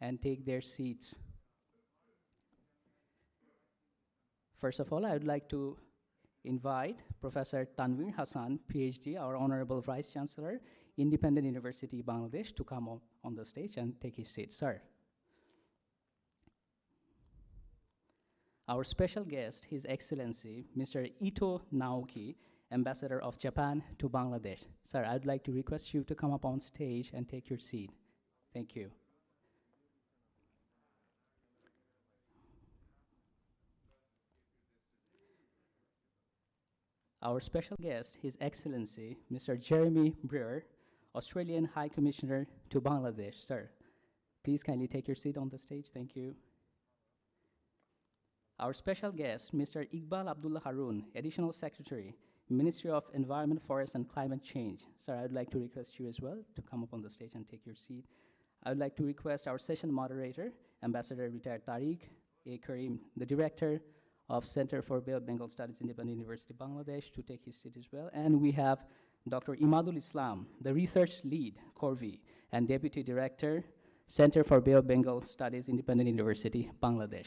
and take their seats. First of all, I would like to invite Professor Tanvir Hassan, PhD, our Honorable Vice Chancellor, Independent University, Bangladesh, to come on the stage and take his seat. Sir. Our special guest, His Excellency, Mr. Ito Naoki, Ambassador of Japan to Bangladesh. Sir, I'd like to request you to come up on stage and take your seat. Thank you. Our special guest, His Excellency, Mr. Jeremy Brewer, Australian High Commissioner to Bangladesh. Sir, please kindly take your seat on the stage. Thank you. Our special guest, Mr. Iqbal Abdullah Harun, Additional Secretary, Ministry of Environment, Forest, and Climate Change. Sir, I would like to request you as well to come up on the stage and take your seat. I would like to request our session moderator, Ambassador Retired Tariq A. Karim, the Director of Center for Bay of Bengal Studies, Independent University, Bangladesh, to take his seat as well. And we have Dr. Imadul Islam, the Research Lead, CORVI, and Deputy Director, Center for Bay of Bengal Studies, Independent University, Bangladesh.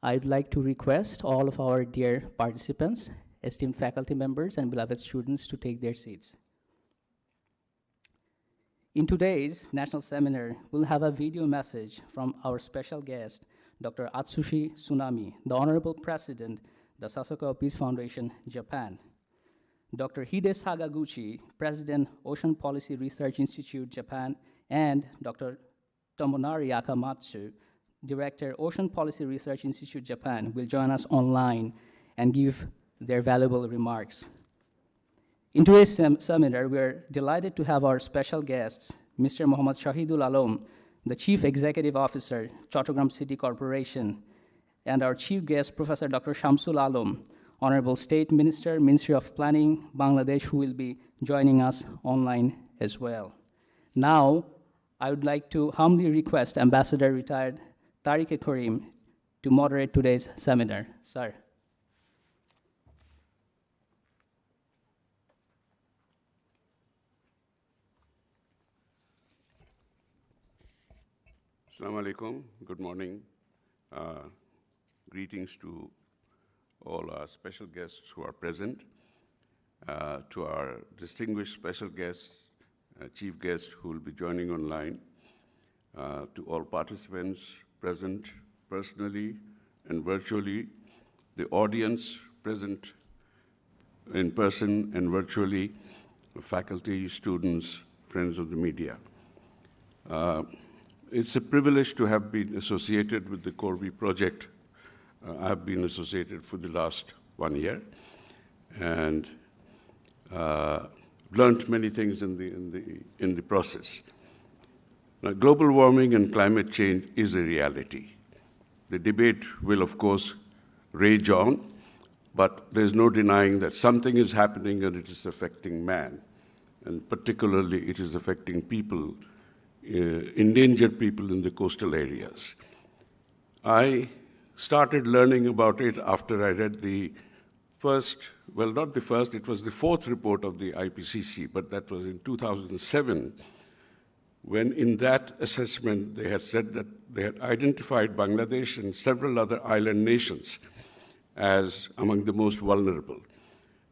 I'd like to request all of our dear participants, esteemed faculty members, and beloved students to take their seats. In today's national seminar, we'll have a video message from our special guest, Dr. Atsushi Tsunami, the Honorable President, the Sasakawa Peace Foundation, Japan. Dr. Hide Sagaguchi, President, Ocean Policy Research Institute, Japan, and Dr. Tamunari Akamatsu, Director, Ocean Policy Research Institute, Japan, will join us online and give their valuable remarks. In today's seminar, we're delighted to have our special guests, Mr. Muhammad Shahidul Alam, the Chief Executive Officer, Chattogram City Corporation, and our chief guest, Professor Dr. Shamsul Alam, Honorable State Minister, Ministry of Planning, Bangladesh, who will be joining us online as well. Now, I would like to humbly request Ambassador Retired Tariq A. Karim to moderate today's seminar. Sir. Assalamu alaikum, good morning. Greetings to all our special guests who are present, to our distinguished special guests, chief guests who will be joining online, to all participants present personally and virtually, the audience present in person and virtually, faculty, students, friends of the media. It's a privilege to have been associated with the CORVI project. I have been associated for the last 1 year and learned many things in the process. Now, global warming and climate change is a reality. The debate will, of course, rage on, but there's no denying that something is happening and it is affecting man, and particularly it is affecting people, endangered people in the coastal areas. I started learning about it after I read the first, well, not the first, it was the fourth report of the IPCC, but that was in 2007, when in that assessment they had said that they had identified Bangladesh and several other island nations as among the most vulnerable.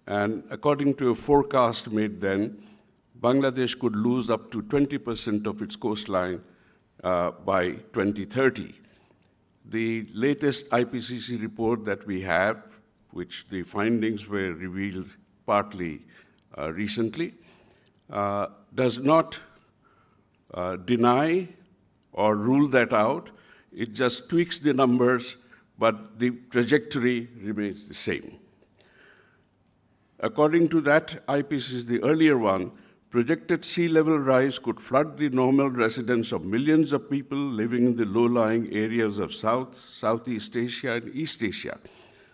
And according to a forecast made then, Bangladesh could lose up to 20% of its coastline by 2030. The latest IPCC report that we have, which the findings were revealed partly recently, does not deny or rule that out. It just tweaks the numbers, but the trajectory remains the same. According to that IPCC, the earlier one, projected sea level rise could flood the normal residence of millions of people living in the low-lying areas of Southeast Asia and East Asia,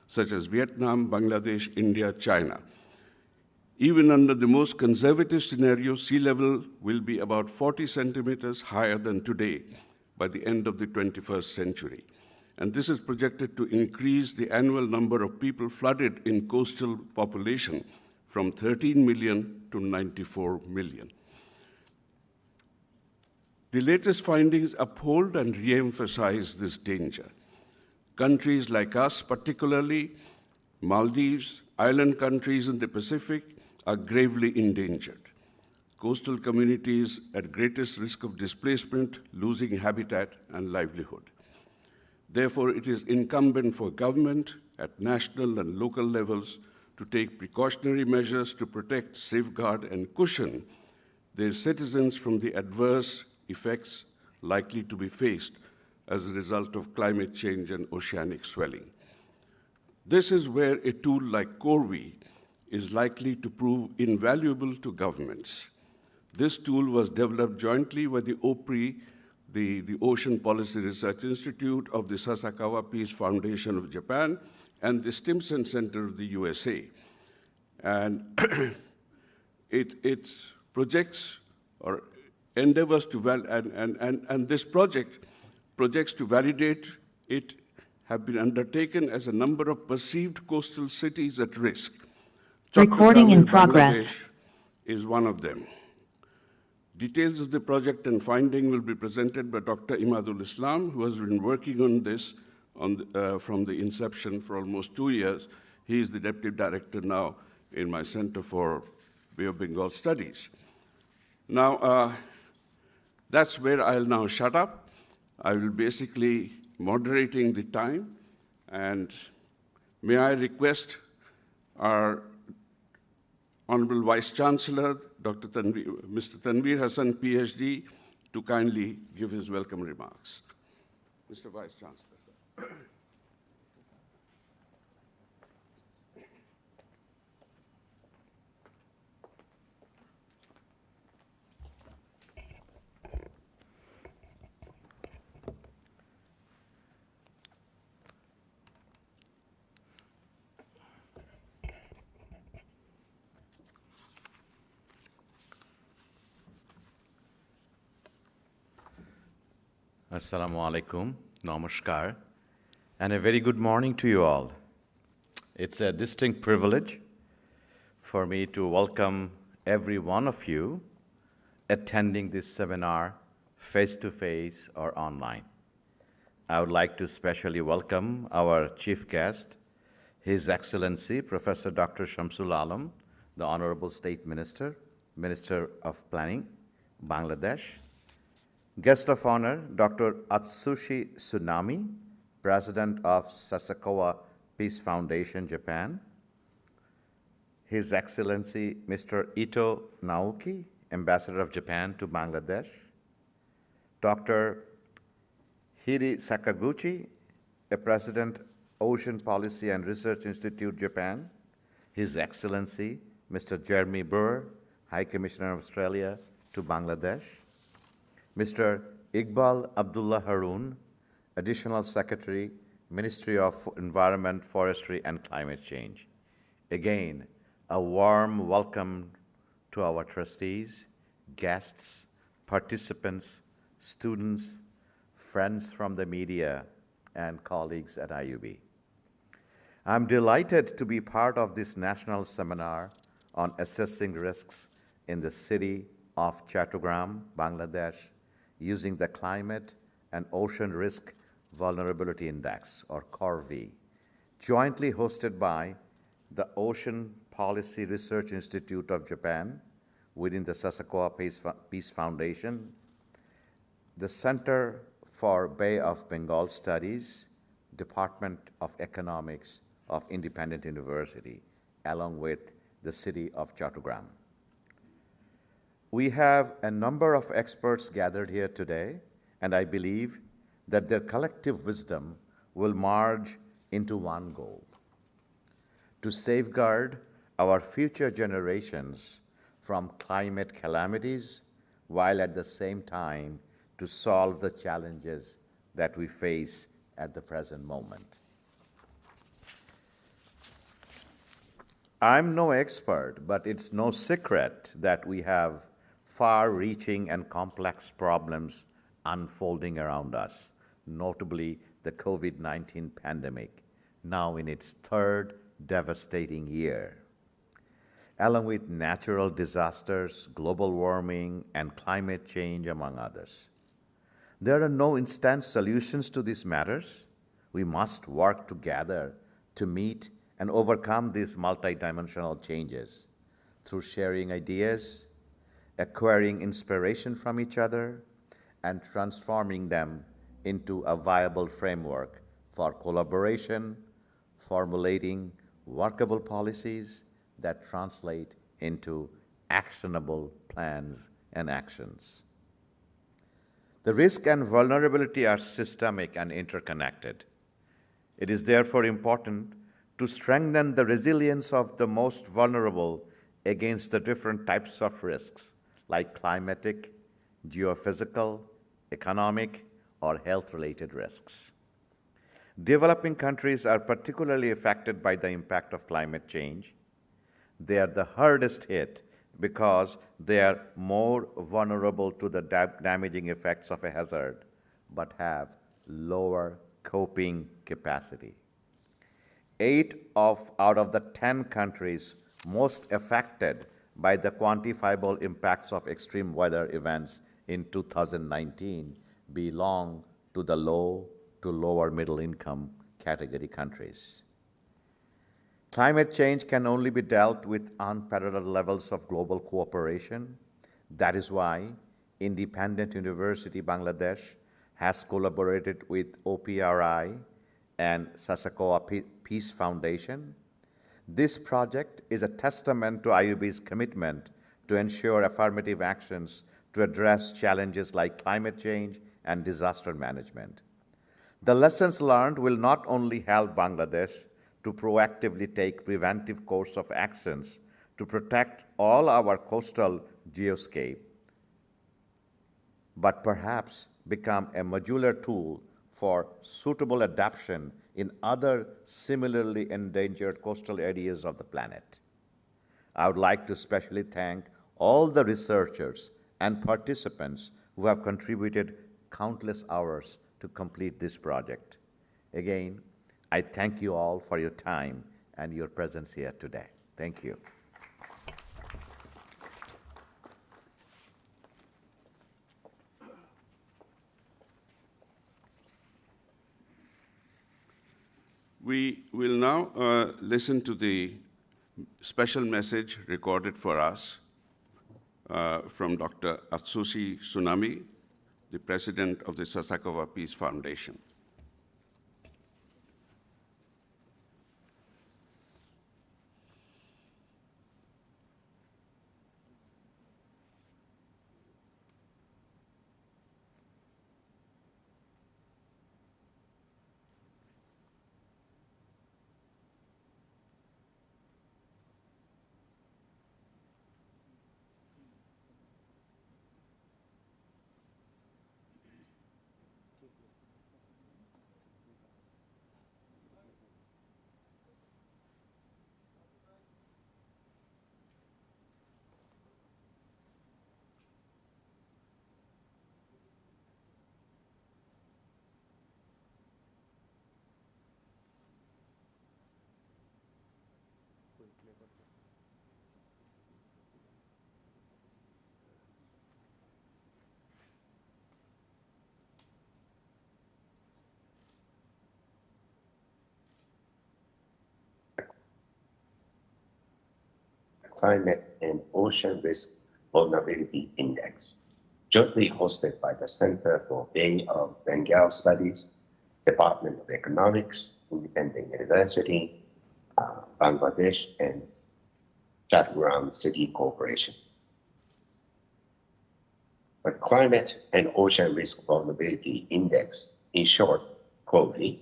such as Vietnam, Bangladesh, India, China. Even under the most conservative scenario, sea level will be about 40 centimeters higher than today by the end of the 21st century. And this is projected to increase the annual number of people flooded in coastal population from 13 million to 94 million. The latest findings uphold and re-emphasize this danger. Countries like us, particularly Maldives, island countries in the Pacific, are gravely endangered. Coastal communities at greatest risk of displacement, losing habitat and livelihood. Therefore, it is incumbent for government at national and local levels to take precautionary measures to protect, safeguard, and cushion their citizens from the adverse effects likely to be faced as a result of climate change and oceanic swelling. This is where a tool like CORVI is likely to prove invaluable to governments. This tool was developed jointly with the OPRI, the Ocean Policy Research Institute of the Sasakawa Peace Foundation of Japan, and the Stimson Center of the USA. And it projects or endeavors to, and this projects to validate it have been undertaken as a number of perceived coastal cities at risk. Recording Chattogram in progress. Bangladesh is one of them. Details of the project and finding will be presented by Dr. Imadul Islam, who has been working on this from the inception for almost 2 years. He is the Deputy Director now in my Center for Bay of Bengal Studies. Now, that's where I'll now shut up. I will basically moderating the time, and may I request our Honorable Vice Chancellor, Mr. Tanveer Hassan, PhD, to kindly give his welcome remarks. Mr. Vice Chancellor. Assalamu alaikum, namaskar, and a very good morning to you all. It's a distinct privilege for me to welcome every one of you attending this seminar face-to-face or online. I would like to specially welcome our chief guest, His Excellency Professor Dr. Shamsul Alam, the Honorable State Minister, Minister of Planning, Bangladesh. Guest of honor, Dr. Atsushi Tsunami, President of Sasakawa Peace Foundation, Japan. His Excellency Mr. Ito Naoki, Ambassador of Japan to Bangladesh. Dr. Hiri Sakaguchi, a President, Ocean Policy and Research Institute, Japan. His Excellency Mr. Jeremy Burr, High Commissioner of Australia to Bangladesh. Mr. Iqbal Abdullah Haroon, Additional Secretary, Ministry of Environment, Forestry, and Climate Change. Again, a warm welcome to our trustees, guests, participants, students, friends from the media, and colleagues at IUB. I'm delighted to be part of this national seminar on assessing risks in the city of Chattogram, Bangladesh, using the Climate and Ocean Risk Vulnerability Index, or CORVI, jointly hosted by the Ocean Policy Research Institute of Japan within the Sasakawa Peace Foundation, the Center for Bay of Bengal Studies, Department of Economics of Independent University, along with the city of Chattogram. We have a number of experts gathered here today, and I believe that their collective wisdom will merge into one goal: to safeguard our future generations from climate calamities, while at the same time to solve the challenges that we face at the present moment. I'm no expert, but it's no secret that we have far-reaching and complex problems unfolding around us, notably the COVID-19 pandemic, now in its third devastating year. Along with natural disasters, global warming, and climate change, among others. There are no instant solutions to these matters. We must work together to meet and overcome these multidimensional changes through sharing ideas, acquiring inspiration from each other, and transforming them into a viable framework for collaboration, formulating workable policies that translate into actionable plans and actions. The risk and vulnerability are systemic and interconnected. It is therefore important to strengthen the resilience of the most vulnerable against the different types of risks, like climatic, geophysical, economic, or health-related risks. Developing countries are particularly affected by the impact of climate change. They are the hardest hit because they are more vulnerable to the damaging effects of a hazard, but have lower coping capacity. 8 out of the 10 countries most affected by the quantifiable impacts of extreme weather events in 2019 belong to the low to lower middle income category countries. Climate change can only be dealt with unparalleled levels of global cooperation. That is why Independent University Bangladesh has collaborated with OPRI and Sasakoa Peace Foundation. This project is a testament to IUB's commitment to ensure affirmative actions to address challenges like climate change and disaster management. The lessons learned will not only help Bangladesh to proactively take preventive course of actions to protect all our coastal geoscape, but perhaps become a modular tool for suitable adaptation in other similarly endangered coastal areas of the planet. I would like to especially thank all the researchers and participants who have contributed countless hours to complete this project. Again, I thank you all for your time and your presence here today. Thank you. We will now listen to the special message recorded for us from Dr. Atsushi Tsunami, the president of the Sasakoa Peace Foundation. Climate and Ocean Risk Vulnerability Index, jointly hosted by the Center for Bay of Bengal Studies, Department of Economics, Independent University, Bangladesh, and Chattogram City Corporation. The Climate and Ocean Risk Vulnerability Index, in short, CORVI,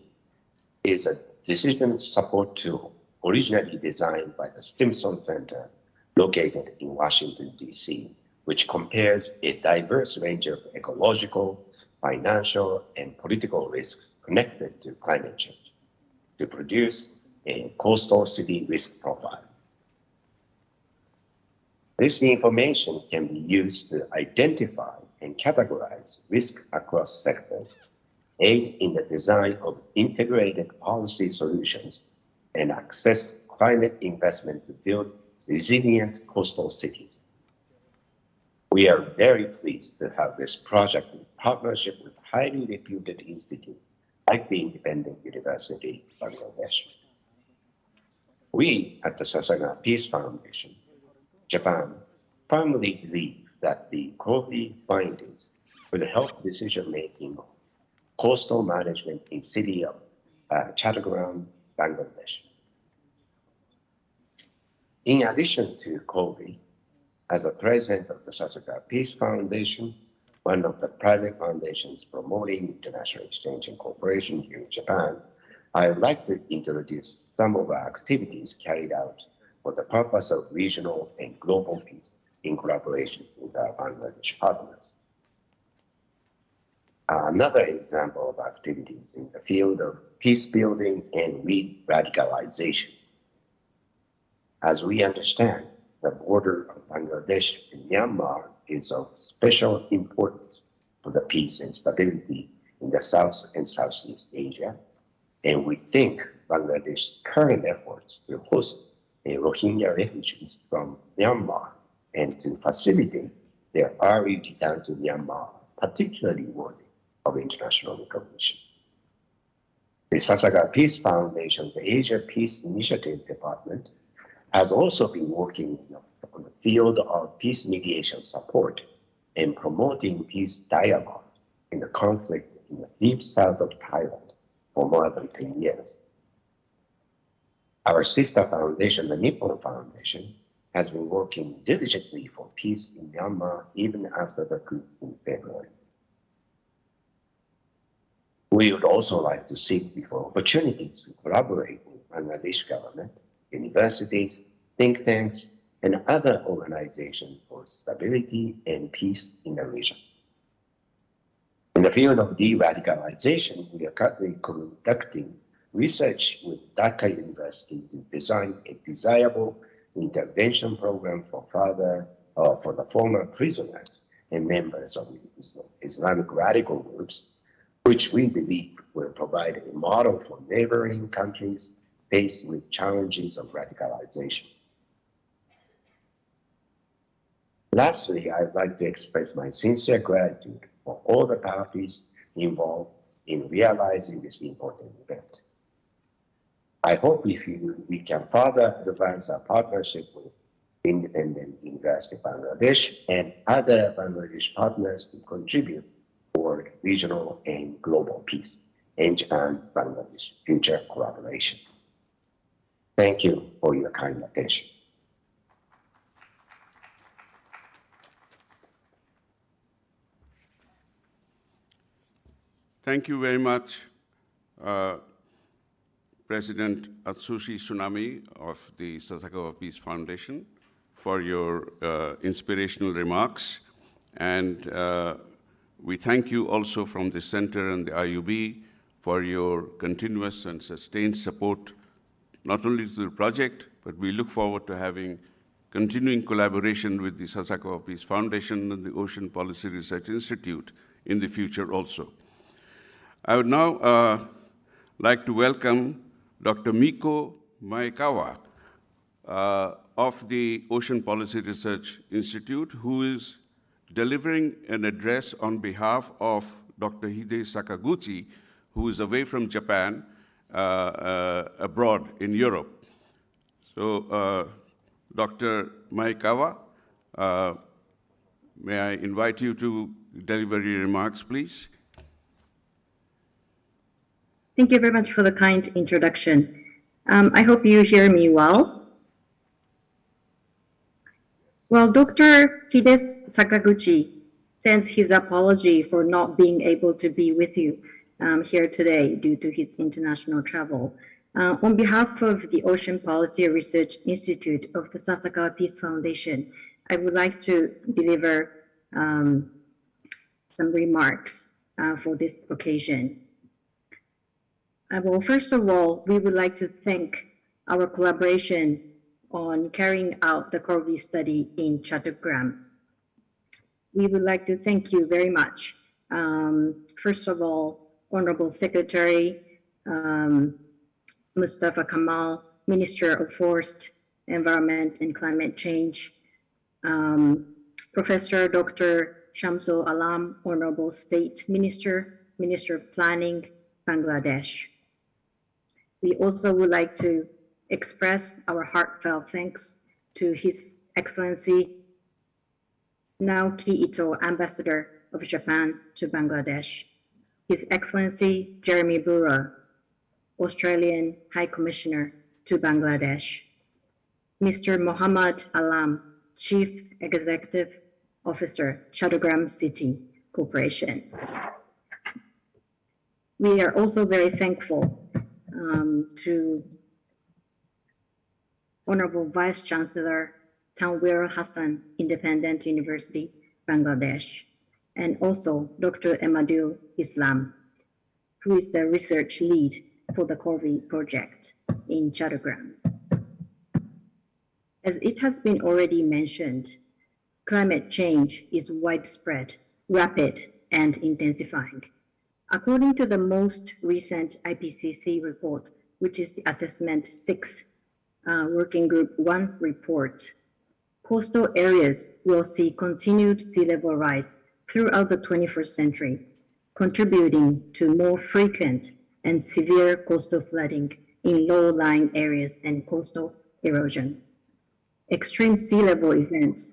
is a decision support tool originally designed by the Stimson Center located in Washington, D.C., which compares a diverse range of ecological, financial, and political risks connected to climate change to produce a coastal city risk profile. This information can be used to identify and categorize risk across sectors, aid in the design of integrated policy solutions, and access climate investment to build resilient coastal cities. We are very pleased to have this project partnership with highly reputed institutes like the Independent University of Bangladesh. We at the Sasaka Peace Foundation, Japan, firmly believe that the CORVI findings will help decision-making on coastal management in city of Chattogram, Bangladesh. In addition to CORVI, as a president of the Sasaka Peace Foundation, one of the private foundations promoting international exchange and cooperation here in Japan, I would like to introduce some of our activities carried out for the purpose of regional and global peace in collaboration with our Bangladesh partners. Another example of activities in the field of peace building and re-radicalization. As we understand, the border of Bangladesh and Myanmar is of special importance for the peace and stability in the South and Southeast Asia, and we think Bangladesh's current efforts to host Rohingya refugees from Myanmar and to facilitate their early return to Myanmar particularly worthy of international recognition. The Sasaka Peace Foundation's Asia Peace Initiative Department has also been working on the field of peace mediation support and promoting peace dialogue in the conflict in the deep south of Thailand for more than 10 years. Our sister foundation, the Nippon Foundation, has been working diligently for peace in Myanmar even after the coup in February. We would also like to seek for opportunities to collaborate with Bangladesh government, universities, think tanks, and other organizations for stability and peace in the region. In the field of de-radicalization, we are currently conducting research with Dhaka University to design a desirable intervention program for the former prisoners and members of Islamic radical groups, which we believe will provide a model for neighboring countries faced with challenges of radicalization. Lastly, I'd like to express my sincere gratitude for all the parties involved in realizing this important event. I hope we can further advance our partnership with Independent University of Bangladesh and other Bangladesh partners to contribute toward regional and global peace and Japan-Bangladesh future collaboration. Thank you for your kind attention. Thank you very much, President Atsushi Tsunami of the Sasakawa Peace Foundation, for your inspirational remarks. And we thank you also from the Center and the IUB for your continuous and sustained support, not only to the project, but we look forward to having continuing collaboration with the Sasakawa Peace Foundation and the Ocean Policy Research Institute in the future also. I would now like to welcome Dr. Miko Maekawa of the Ocean Policy Research Institute, who is delivering an address on behalf of Dr. Hide Sakaguchi, who is away from Japan, abroad in Europe. So, Dr. Maekawa, may I invite you to deliver your remarks, please? Thank you very much for the kind introduction. I hope you hear me well. Well, Dr. Hide Sakaguchi sends his apology for not being able to be with you here today due to his international travel. On behalf of the Ocean Policy Research Institute of the Sasakawa Peace Foundation, I would like to deliver some remarks for this occasion. Well, first of all, we would like to thank our collaboration on carrying out the CORVI study in Chattogram. We would like to thank you very much. First of all, Honorable Secretary Mustafa Kamal, Minister of Forest, Environment and Climate Change, Professor Dr. Shamsul Alam, Honorable State Minister, Minister of Planning, Bangladesh. We also would like to express our heartfelt thanks to His Excellency Naoki Ito, Ambassador of Japan to Bangladesh, His Excellency Jeremy Burra, Australian High Commissioner to Bangladesh, Mr. Muhammad Alam, Chief Executive Officer, Chattogram City Corporation. We are also very thankful to Honorable Vice Chancellor Tanwir Hassan, Independent University, Bangladesh, and also Dr. Emadil Islam, who is the research lead for the CORVI project in Chattogram. As it has been already mentioned, climate change is widespread, rapid, and intensifying. According to the most recent IPCC report, which is the Assessment 6 Working Group 1 report, coastal areas will see continued sea level rise throughout the 21st century, contributing to more frequent and severe coastal flooding in low-lying areas and coastal erosion. Extreme sea level events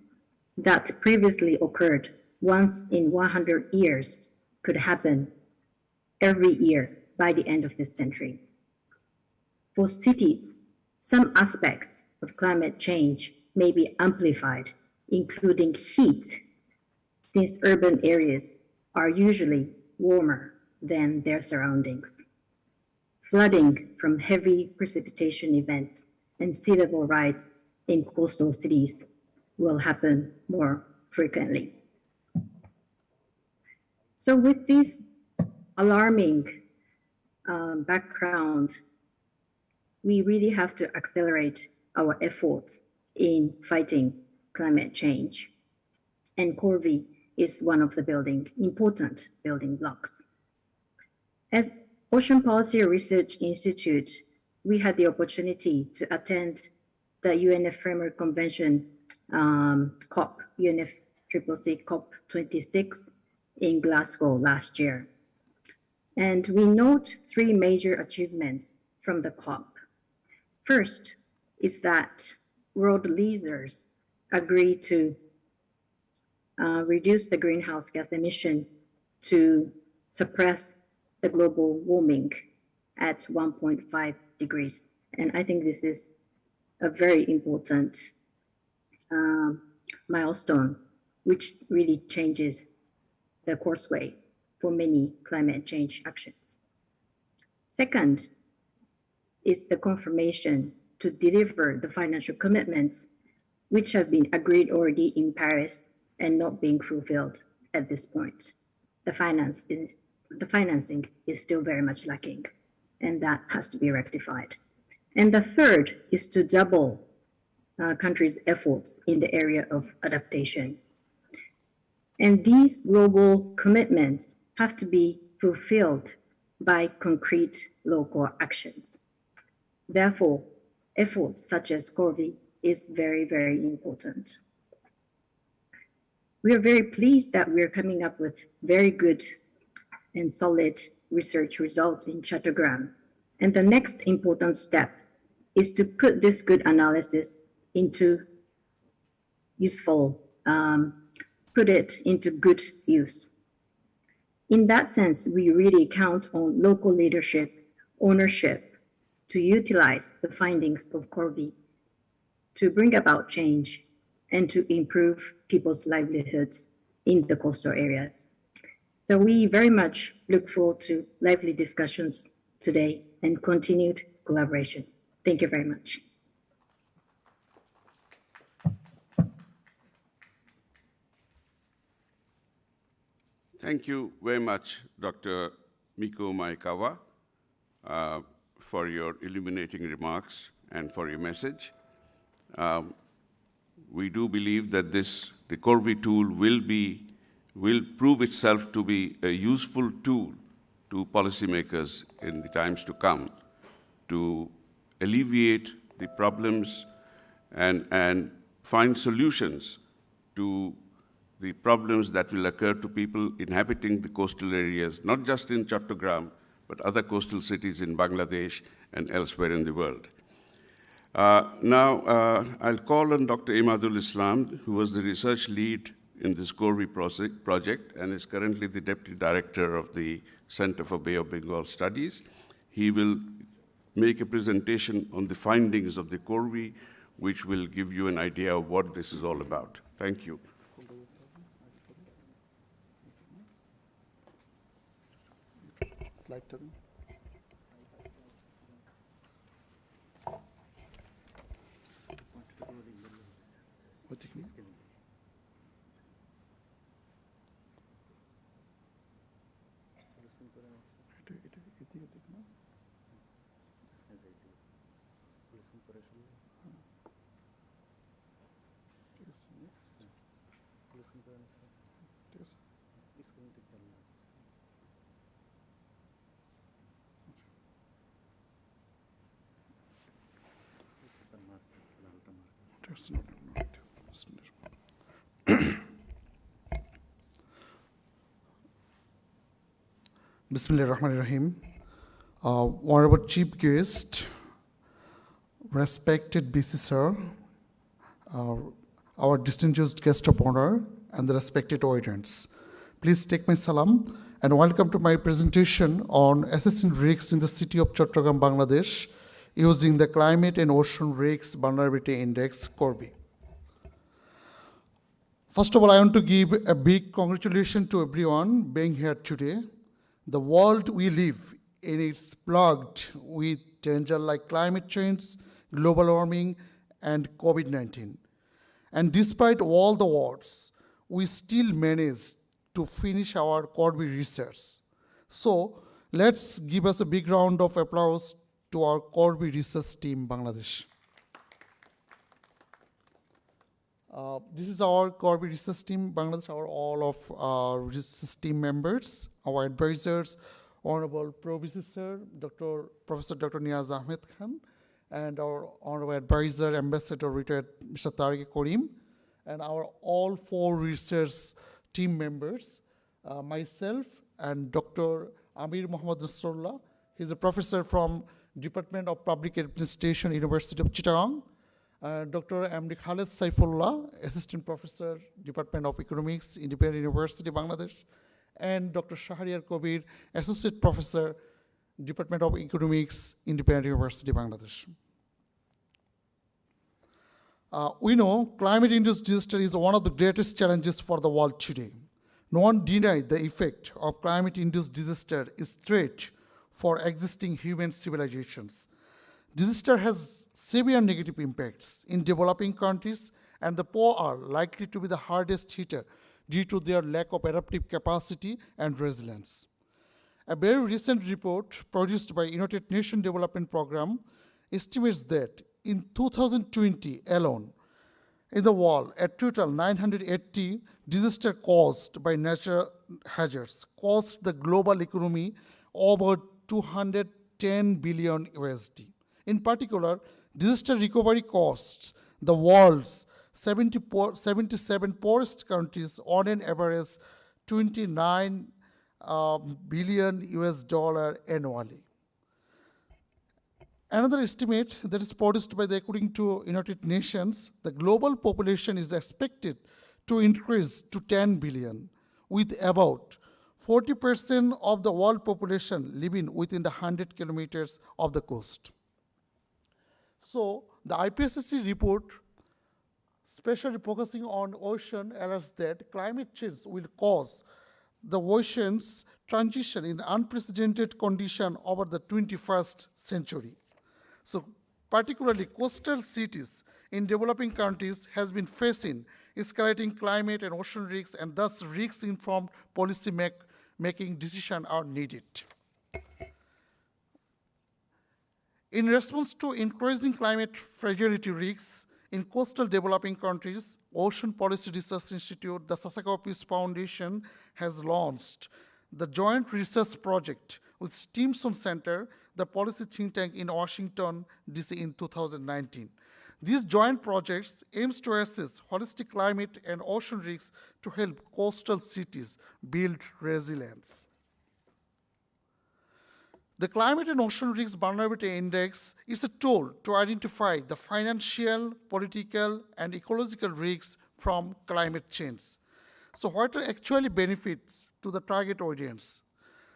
that previously occurred once in 100 years could happen every year by the end of this century. For cities, some aspects of climate change may be amplified, including heat, since urban areas are usually warmer than their surroundings. Flooding from heavy precipitation events and sea level rise in coastal cities will happen more frequently. So with this alarming background, we really have to accelerate our efforts in fighting climate change. And CORVI is one of the important building blocks. As Ocean Policy Research Institute, we had the opportunity to attend the UNF Framework Convention COP, UNFCCC COP26 in Glasgow last year. And we note three major achievements from the COP. First is that world leaders agree to reduce the greenhouse gas emission to suppress the global warming at 1.5 degrees. And I think this is a very important milestone, which really changes the courseway for many climate change actions. Second is the confirmation to deliver the financial commitments which have been agreed already in Paris and not being fulfilled at this point. The financing is still very much lacking, and that has to be rectified. And the third is to double countries' efforts in the area of adaptation. And these global commitments have to be fulfilled by concrete local actions. Therefore, efforts such as CORVI is very, very important. We are very pleased that we're coming up with very good and solid research results in Chattogram. And the next important step is to put this good analysis into useful, put it into good use. In that sense, we really count on local leadership, ownership, to utilize the findings of CORVI to bring about change and to improve people's livelihoods in the coastal areas. So we very much look forward to lively discussions today and continued collaboration. Thank you very much. Thank you very much, Dr. Miko Maekawa, for your illuminating remarks and for your message. We do believe that the CORVI tool will prove itself to be a useful tool to policymakers in the times to come to alleviate the problems and find solutions to the problems that will occur to people inhabiting the coastal areas, not just in Chattogram, but other coastal cities in Bangladesh and elsewhere in the world. Now, I'll call on Dr. Imadul Islam, who was the research lead in this CORVI project and is currently the Deputy Director of the Center for Bay of Bengal Studies. He will make a presentation on the findings of the CORVI, which will give you an idea of what this is all about. Thank you. Slide to them. Bismillahir Rahmanir Rahim. Honorable Chief Guest, respected BC Sir, our distinguished guest of honor, and the respected audience. Please take my salam and welcome to my presentation on assessing risks in the city of Chattogram, Bangladesh, using the Climate and Ocean Risks Vulnerability Index, CORVI. First of all, I want to give a big congratulations to everyone being here today. The world we live in is plagued with danger like climate change, global warming, and COVID-19. And despite all the wars, we still manage to finish our CORVI research. So let's give us a big round of applause to our CORVI research team, Bangladesh. This is our CORVI research team, Bangladesh, all of our research team members, our advisors, Honorable Professor Dr. Niaz Ahmed Khan, and our Honorable Advisor, Ambassador Retired Mr. Tariq Karim, and our all four research team members, myself and Dr. Amir Mohammad Nasrullah. He's a professor from Department of Public Administration, University of Chittagong. Dr. Amri Khaled Saifullah, Assistant Professor, Department of Economics, Independent University, Bangladesh. And Dr. Shahriar Kabir, Associate Professor, Department of Economics, Independent University, Bangladesh. We know climate-induced disaster is one of the greatest challenges for the world today. No one denies the effect of climate-induced disaster is threat for existing human civilizations. Disaster has severe negative impacts in developing countries, and the poor are likely to be the hardest hit due to their lack of adaptive capacity and resilience. A very recent report produced by United Nations Development Programme estimates that in 2020 alone, in the world, a total 980 disasters caused by natural hazards cost the global economy over 210 billion USD. In particular, disaster recovery costs the world's 77 poorest countries on an average 29 billion US dollar annually. Another estimate that is produced by according to United Nations, the global population is expected to increase to 10 billion, with about 40% of the world population living within the 100 kilometers of the coast. So the IPCC report, especially focusing on ocean, alerts that climate change will cause the ocean's transition in unprecedented condition over the 21st century. So particularly coastal cities in developing countries has been facing escalating climate and ocean risks, and thus risk-informed policy making decisions are needed. In response to increasing climate fragility risks in coastal developing countries, Ocean Policy Research Institute, the Sasakawa Peace Foundation, has launched the joint research project with Stimson Center, the policy think tank in Washington, D.C. in 2019. These joint projects aims to assess holistic climate and ocean risks to help coastal cities build resilience. The Climate and Ocean Risks Vulnerability Index is a tool to identify the financial, political, and ecological risks from climate change. So what are actually benefits to the target audience?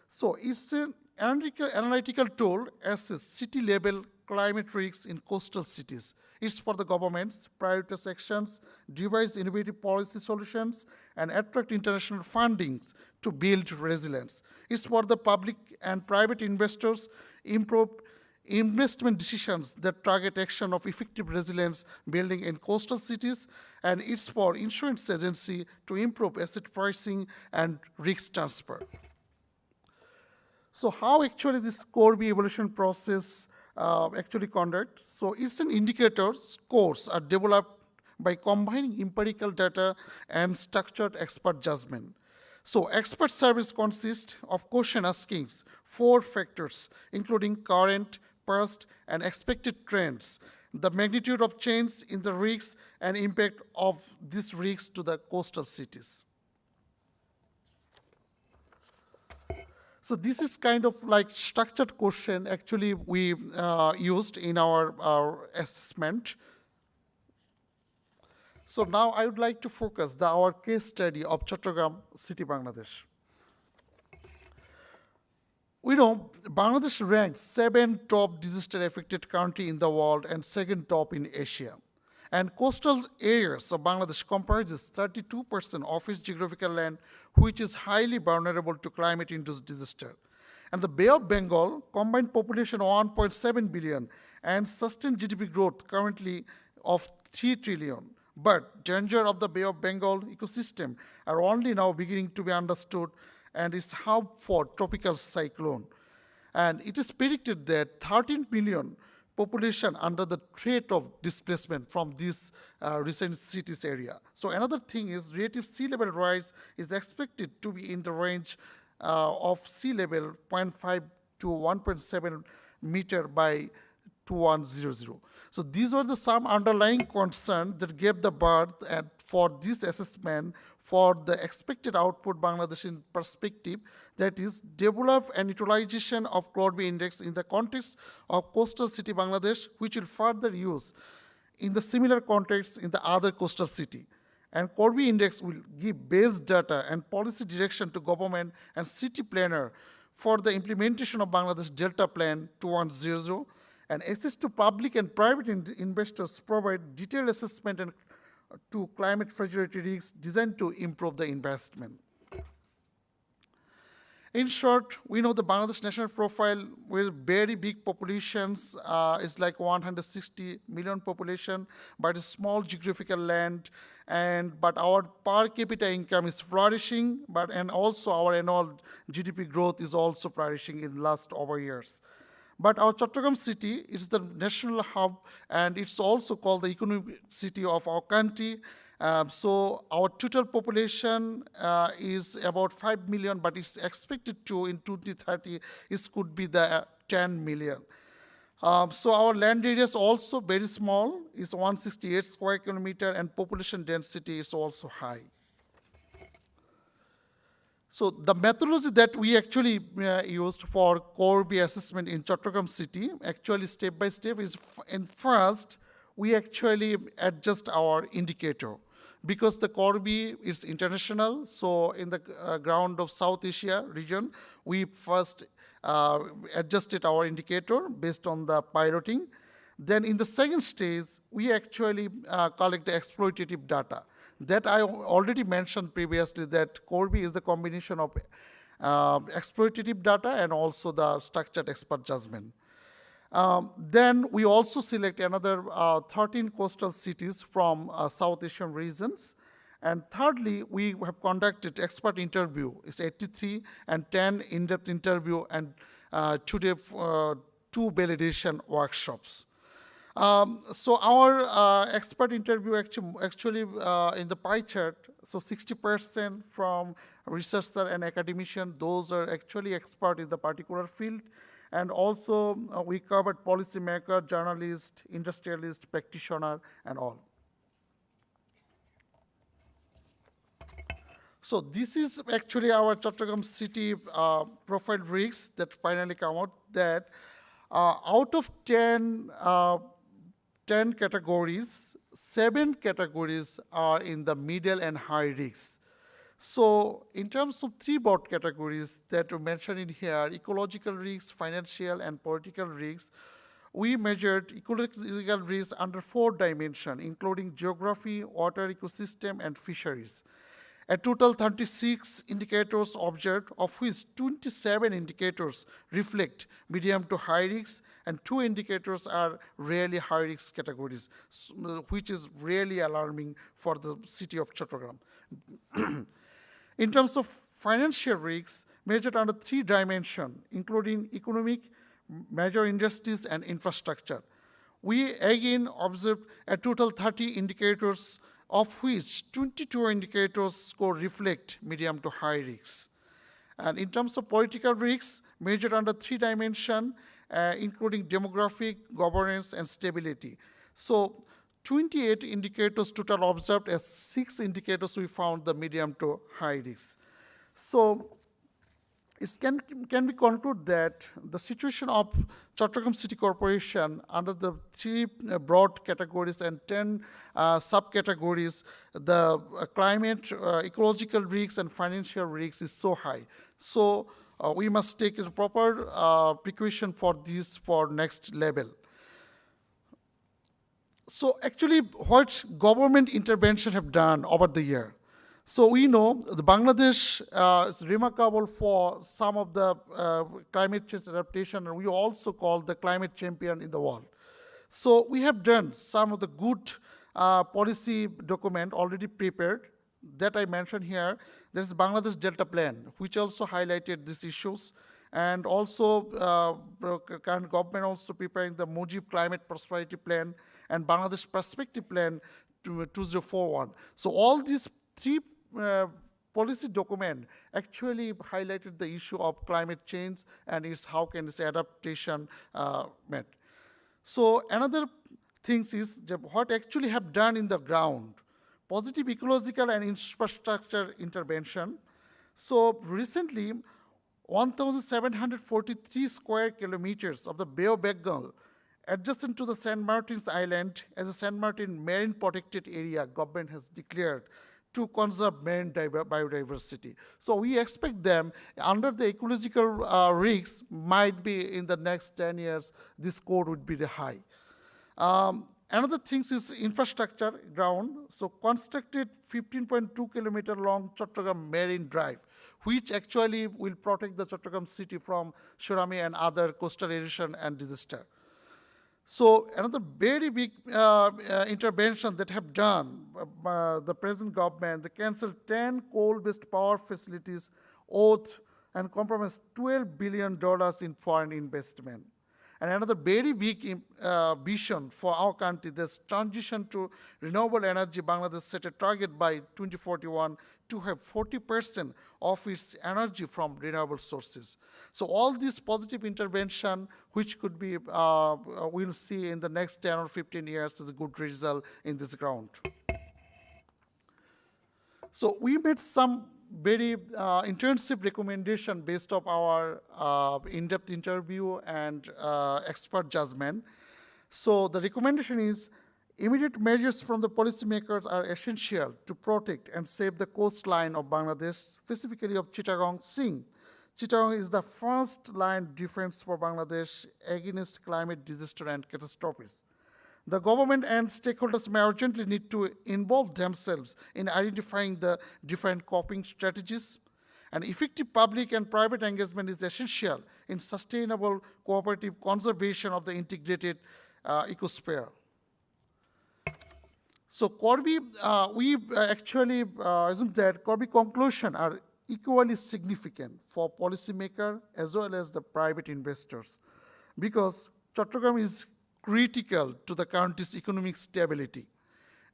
So it's an analytical tool assess city-level climate risks in coastal cities. It's for the governments, prioritize actions, devise innovative policy solutions, and attract international fundings to build resilience. It's for the public and private investors, improve investment decisions that target action of effective resilience building in coastal cities, and it's for insurance agency to improve asset pricing and risk transfer. So how actually this CORVI evaluation process actually conduct? So it's an indicator scores are developed by combining empirical data and structured expert judgment. So expert service consists of question askings, 4 factors, including current, past, and expected trends, the magnitude of change in the risks and impact of these risks to the coastal cities. So this is kind of like structured question actually we used in our assessment. So now I would like to focus our case study of Chattogram city, Bangladesh. We know Bangladesh ranks 7th top disaster-affected country in the world and 2nd top in Asia. And coastal areas of Bangladesh comprises 32% of its geographical land, which is highly vulnerable to climate-induced disaster. And the Bay of Bengal, combined population of 1.7 billion and sustained GDP growth currently of 3 trillion. But danger of the Bay of Bengal ecosystem are only now beginning to be understood, and is hub for tropical cyclone. And it is predicted that 13 million population under the threat of displacement from this recent cities area. So another thing is relative sea level rise is expected to be in the range of sea level 0.5 to 1.7 meter by 2100. So these are the some underlying concerns that gave the birth and for this assessment for the expected output Bangladesh in perspective, that is develop and utilization of CORVI index in the context of coastal city Bangladesh, which will further use in the similar context in the other coastal city. And CORVI index will give base data and policy direction to government and city planner for the implementation of Bangladesh Delta Plan 2100, and access to public and private investors provide detailed assessment and to climate fragility risks designed to improve the investment. In short, we know the Bangladesh national profile with very big populations is like 160 million population, but a small geographical land, but our per capita income is flourishing, and also our annual GDP growth is also flourishing in last over years. But our Chattogram city is the national hub, and it's also called the economic city of our country. So our total population is about 5 million, but it's expected to, in 2030, it could be the 10 million. So our land area is also very small. It's 168 square kilometer, and population density is also high. So the methodology that we actually used for CORVI assessment in Chattogram city, actually step by step, is first, we actually adjust our indicator. Because the CORVI is international, so in the ground of South Asia region, we first adjusted our indicator based on the piloting. Then in the second stage, we actually collect the exploitative data. That I already mentioned previously, that CORVI is the combination of exploitative data and also the structured expert judgment. Then we also select another 13 coastal cities from South Asian regions. And thirdly, we have conducted expert interview, it's 83, and 10 in-depth interview, and today 2 validation workshops. So our expert interview actually in the pie chart, so 60% from researcher and academician, those are actually expert in the particular field, And also we covered policymaker, journalist, industrialist, practitioner, and all. So this is actually our Chattogram city profile risks that finally come out, that out of 10 categories, 7 categories are in the middle and high risks. So in terms of 3 broad categories that are mentioned in here, ecological risks, financial, and political risks, we measured ecological risks under 4 dimensions, including geography, water ecosystem, and fisheries. A total 36 indicators observed, of which 27 indicators reflect medium to high risks, and 2 indicators are really high risk categories, which is really alarming for the city of Chattogram. In terms of financial risks, measured under 3 dimensions, including economic, major industries, and infrastructure. We again observed a total 30 indicators, of which 22 indicators score reflect medium to high risks. And in terms of political risks, measured under 3 dimensions, including demographic, governance, and stability. So 28 indicators total observed, as 6 indicators we found the medium to high risks. So it can be concluded that the situation of Chattogram City Corporation under the 3 broad categories and 10 subcategories, the climate, ecological risks, and financial risks is so high. So we must take a proper precaution for this for next level. So actually, what government intervention have done over the year? So we know the Bangladesh is remarkable for some of the climate change adaptation, and we also call the climate champion in the world. So we have done some of the good policy document already prepared that I mentioned here. There's the Bangladesh Delta Plan, which also highlighted these issues. And also, current government also preparing the Mujib Climate Prosperity Plan and Bangladesh Perspective Plan 2041. So all these 3 policy document actually highlighted the issue of climate change and its how can this adaptation met. So another thing is what actually have done in the ground, positive ecological and infrastructure intervention. So recently, 1,743 square kilometers of the Bay of Bengal adjacent to the San Martin's Island as a San Martin Marine Protected Area, government has declared to conserve marine biodiversity. So we expect them, under the ecological risks, might be in the next 10 years, this score would be high. Another thing is infrastructure ground. So constructed 15.2 kilometer long Chattogram Marine Drive, which actually will protect the Chattogram city from tsunami and other coastal erosion and disaster. So another very big intervention that have done the present government, they canceled 10 coal-based power facilities, oath, and compromised $12 billion in foreign investment. And another very big vision for our country, this transition to renewable energy. Bangladesh set a target by 2041 to have 40% of its energy from renewable sources. So all this positive intervention, which could be, we'll see in the next 10 or 15 years as a good result in this ground. So we made some very intensive recommendation based on our in-depth interview and expert judgment. So the recommendation is immediate measures from the policymakers are essential to protect and save the coastline of Bangladesh, specifically of Chittagong Sea. Chittagong is the first line defense for Bangladesh against climate disaster and catastrophes. The government and stakeholders may urgently need to involve themselves in identifying the different coping strategies. And effective public and private engagement is essential in sustainable cooperative conservation of the integrated ecosphere. So CORVI, we actually assume that CORVI conclusions are equally significant for policymakers as well as the private investors, because Chattogram is critical to the country's economic stability,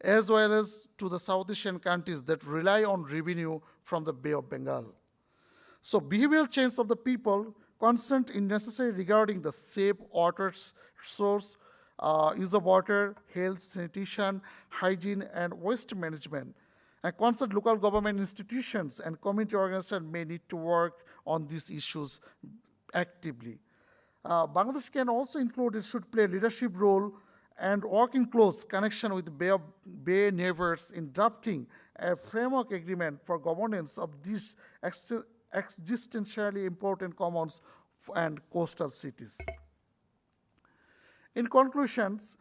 as well as to the South Asian countries that rely on revenue from the Bay of Bengal. So behavioral change of the people, consent is necessary regarding the safe water source, use of water, health, sanitation, hygiene, and waste management. And concerned local government institutions and community organizations may need to work on these issues actively. Bangladesh can also include, it should play a leadership role and work in close connection with Bay neighbors in drafting a framework agreement for governance of these existentially important commons and coastal cities. In conclusions,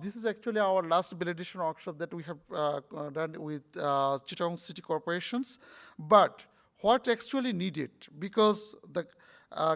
this is actually our last validation workshop that we have done with Chittagong City Corporations. But what actually needed, because the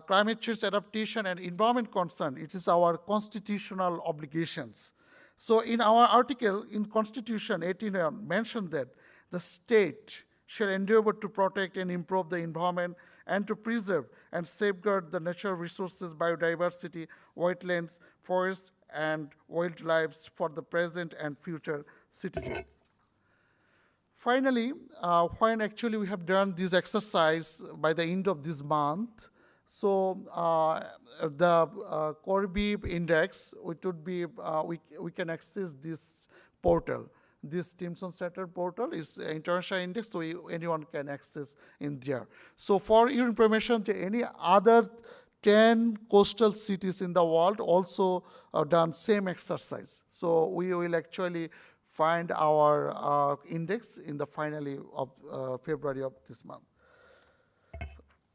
climate change adaptation and environment concern, it is our constitutional obligations. So in our article in Constitution 18 mentioned that the state shall endeavor to protect and improve the environment and to preserve and safeguard the natural resources, biodiversity, wetlands, forests, and wildlife for the present and future citizens. Finally, when actually we have done this exercise by the end of this month, so the CORVI index, it would be, we can access this portal. This Stimson Saturn portal is an international index, so anyone can access in there. So for your information, any other 10 coastal cities in the world also done same exercise. So we will actually find our index in the finally of February of this month.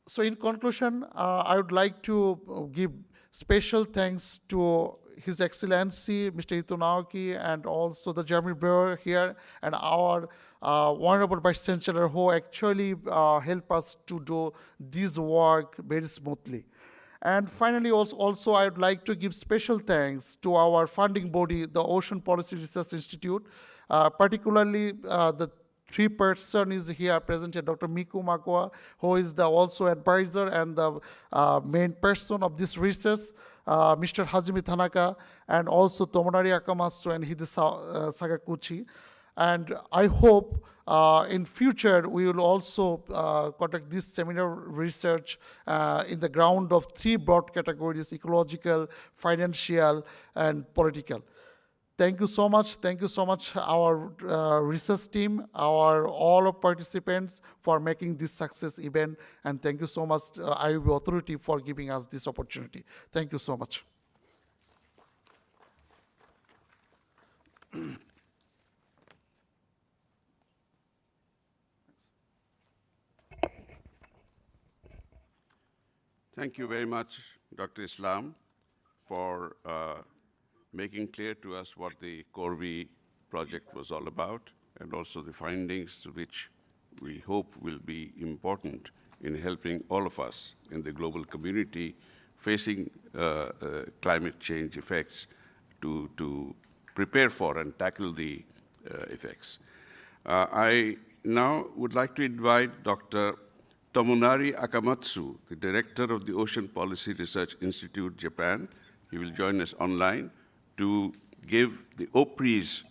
So in conclusion, I would like to give special thanks to His Excellency, Mr. Ito Naoki, and also the German Bureau here, and our Honorable Vice Chancellor, who actually help us to do this work very smoothly. And finally, also I would like to give special thanks to our funding body, the Ocean Policy Research Institute, particularly the three person is here present here, Dr. Miku Makwa, who is the also advisor and the main person of this research, Mr. Hajime Tanaka, and also Tamunari Akamatsu and Hide Sakaguchi. And I hope in future we will also conduct this seminar research in the ground of three broad categories: ecological, financial, and political. Thank you so much. Thank you so much, our research team, all of participants for making this success event. And thank you so much, IUB Authority, for giving us this opportunity. Thank you so much. Thank you very much, Dr. Islam, for making clear to us what the CORVI project was all about, and also the findings which we hope will be important in helping all of us in the global community facing climate change effects to prepare for and tackle the effects. I now would like to invite Dr. Tamunari Akamatsu, the director of the Ocean Policy Research Institute, Japan. He will join us online to give the OPRI's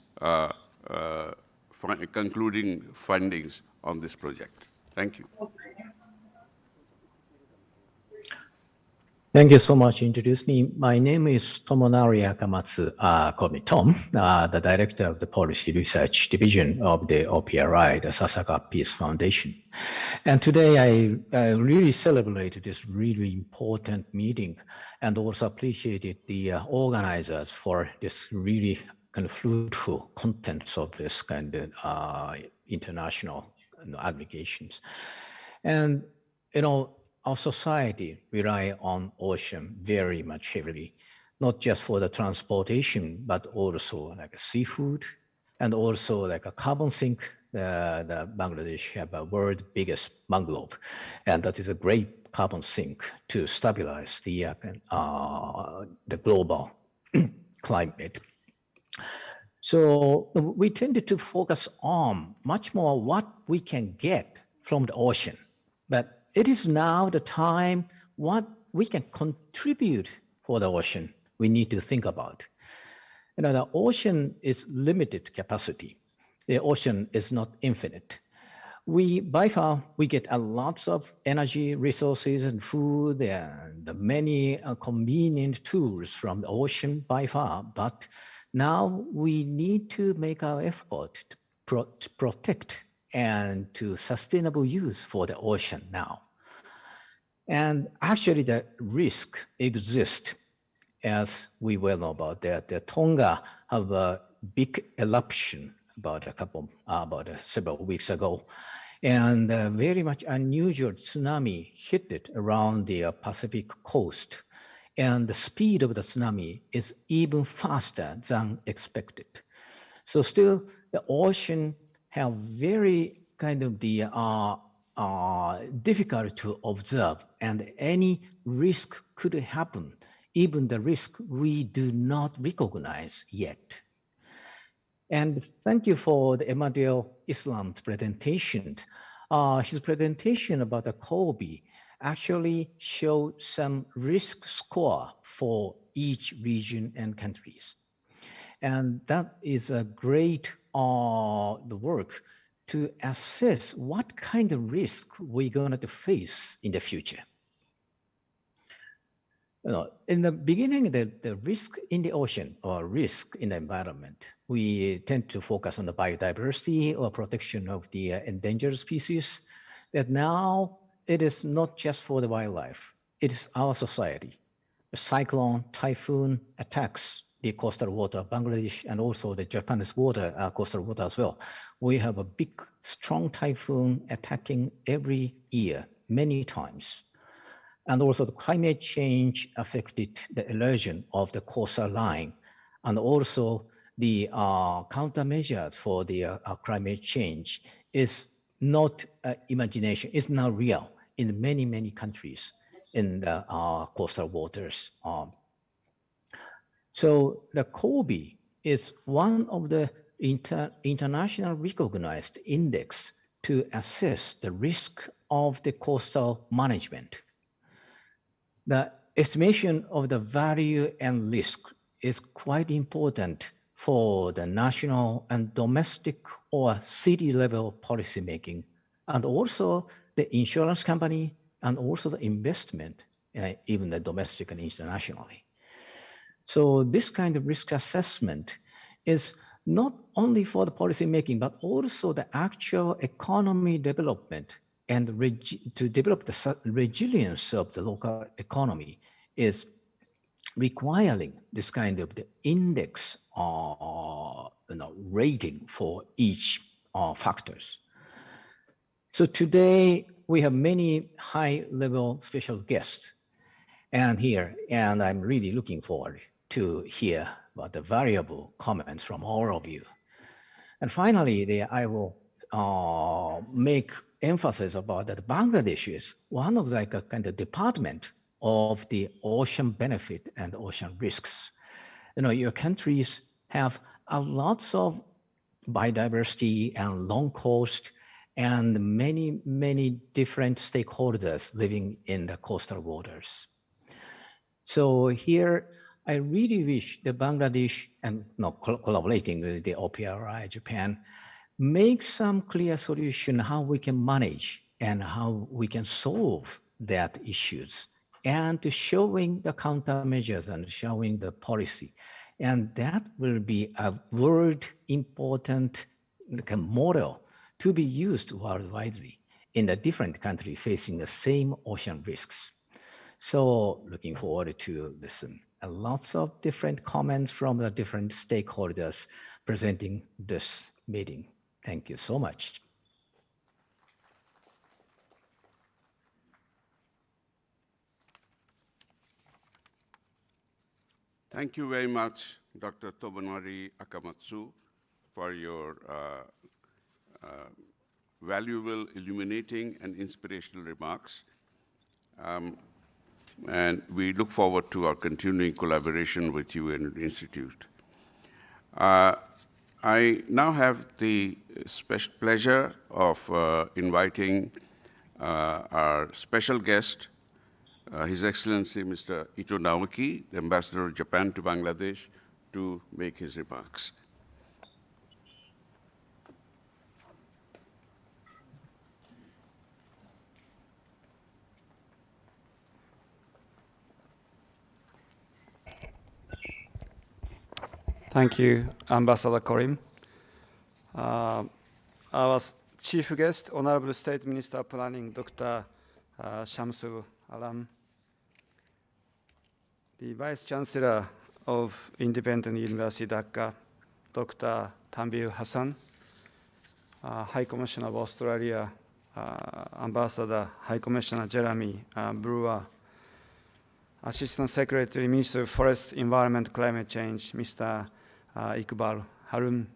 concluding findings on this project. Thank you. Thank you so much for introducing me. My name is Tomonari Akamatsu, call me Tom, the director of the Policy Research Division of the OPRI, the Sasaka Peace Foundation. And today I really celebrated this really important meeting and also appreciated the organizers for this really kind of fruitful contents of this kind of international obligations. And, you know, our society rely on ocean very much heavily, not just for the transportation, but also like seafood and also like a carbon sink. The Bangladesh have a world biggest mangrove, and that is a great carbon sink to stabilize the global climate. So we tended to focus on much more what we can get from the ocean, but it is now the time what we can contribute for the ocean we need to think about. You know, the ocean is limited capacity. The ocean is not infinite. By far, we get a lots of energy, resources, and food, and many convenient tools from the ocean by far. But now we need to make our effort to protect and to sustainable use for the ocean now. And actually, the risk exists, as we well know about that. The Tonga have a big eruption about several weeks ago, and very much unusual tsunami hit it around the Pacific coast, and the speed of the tsunami is even faster than expected. So still, the ocean have very kind of the difficult to observe, and any risk could happen, even the risk we do not recognize yet. And thank you for the Emmanuel Islam's presentation. His presentation about the CORVI actually showed some risk score for each region and countries. And that is a great work to assess what kind of risk we're going to face in the future. In the beginning, the risk in the ocean or risk in the environment, we tend to focus on the biodiversity or protection of the endangered species. That now it is not just for the wildlife, it is our society. The cyclone, typhoon attacks the coastal water of Bangladesh and also the Japanese water, coastal water as well. We have a big, strong typhoon attacking every year, many times. And also the climate change affected the erosion of the coastal line. And also the countermeasures for the climate change is not imagination, it's now real in many, many countries in the coastal waters. So the CORVI is one of the international recognized index to assess the risk of the coastal management. The estimation of the value and risk is quite important for the national and domestic or city level policymaking, and also the insurance company, and also the investment, even the domestic and internationally. So this kind of risk assessment is not only for the policymaking, but also the actual economy development and to develop the resilience of the local economy is requiring this kind of the index rating for each factors. So today we have many high-level special guests and I'm really looking forward to hear about the valuable comments from all of you. And finally, I will make emphasis about that Bangladesh is one of like a kind of department of the ocean benefit and ocean risks. Your countries have a lots of biodiversity and long coast and many, many different stakeholders living in the coastal waters. So here, I really wish that Bangladesh and collaborating with the OPRI, Japan, make some clear solution how we can manage and how we can solve that issues, and to showing the countermeasures and showing the policy. And that will be a world important model to be used worldwide in a different country facing the same ocean risks. So looking forward to listen. Lots of different comments from the different stakeholders presenting this meeting. Thank you so much. Thank you very much, Dr. Tamunari Akamatsu, for your valuable, illuminating, and inspirational remarks. And we look forward to our continuing collaboration with you and the Institute. I now have the special pleasure of inviting our special guest, His Excellency Mr. Ito Naoki, the Ambassador of Japan to Bangladesh, to make his remarks. Thank you, Ambassador Korim. Our chief guest, Honorable State Minister of Planning, Dr. Shamsul Alam, the Vice Chancellor of Independent University Dhaka, Dr. Tanvir Hassan, High Commissioner of Australia, Ambassador High Commissioner Jeremy Brewer, Assistant Secretary, Minister of Forest, Environment, Climate Change, Mr. Iqbal Harun,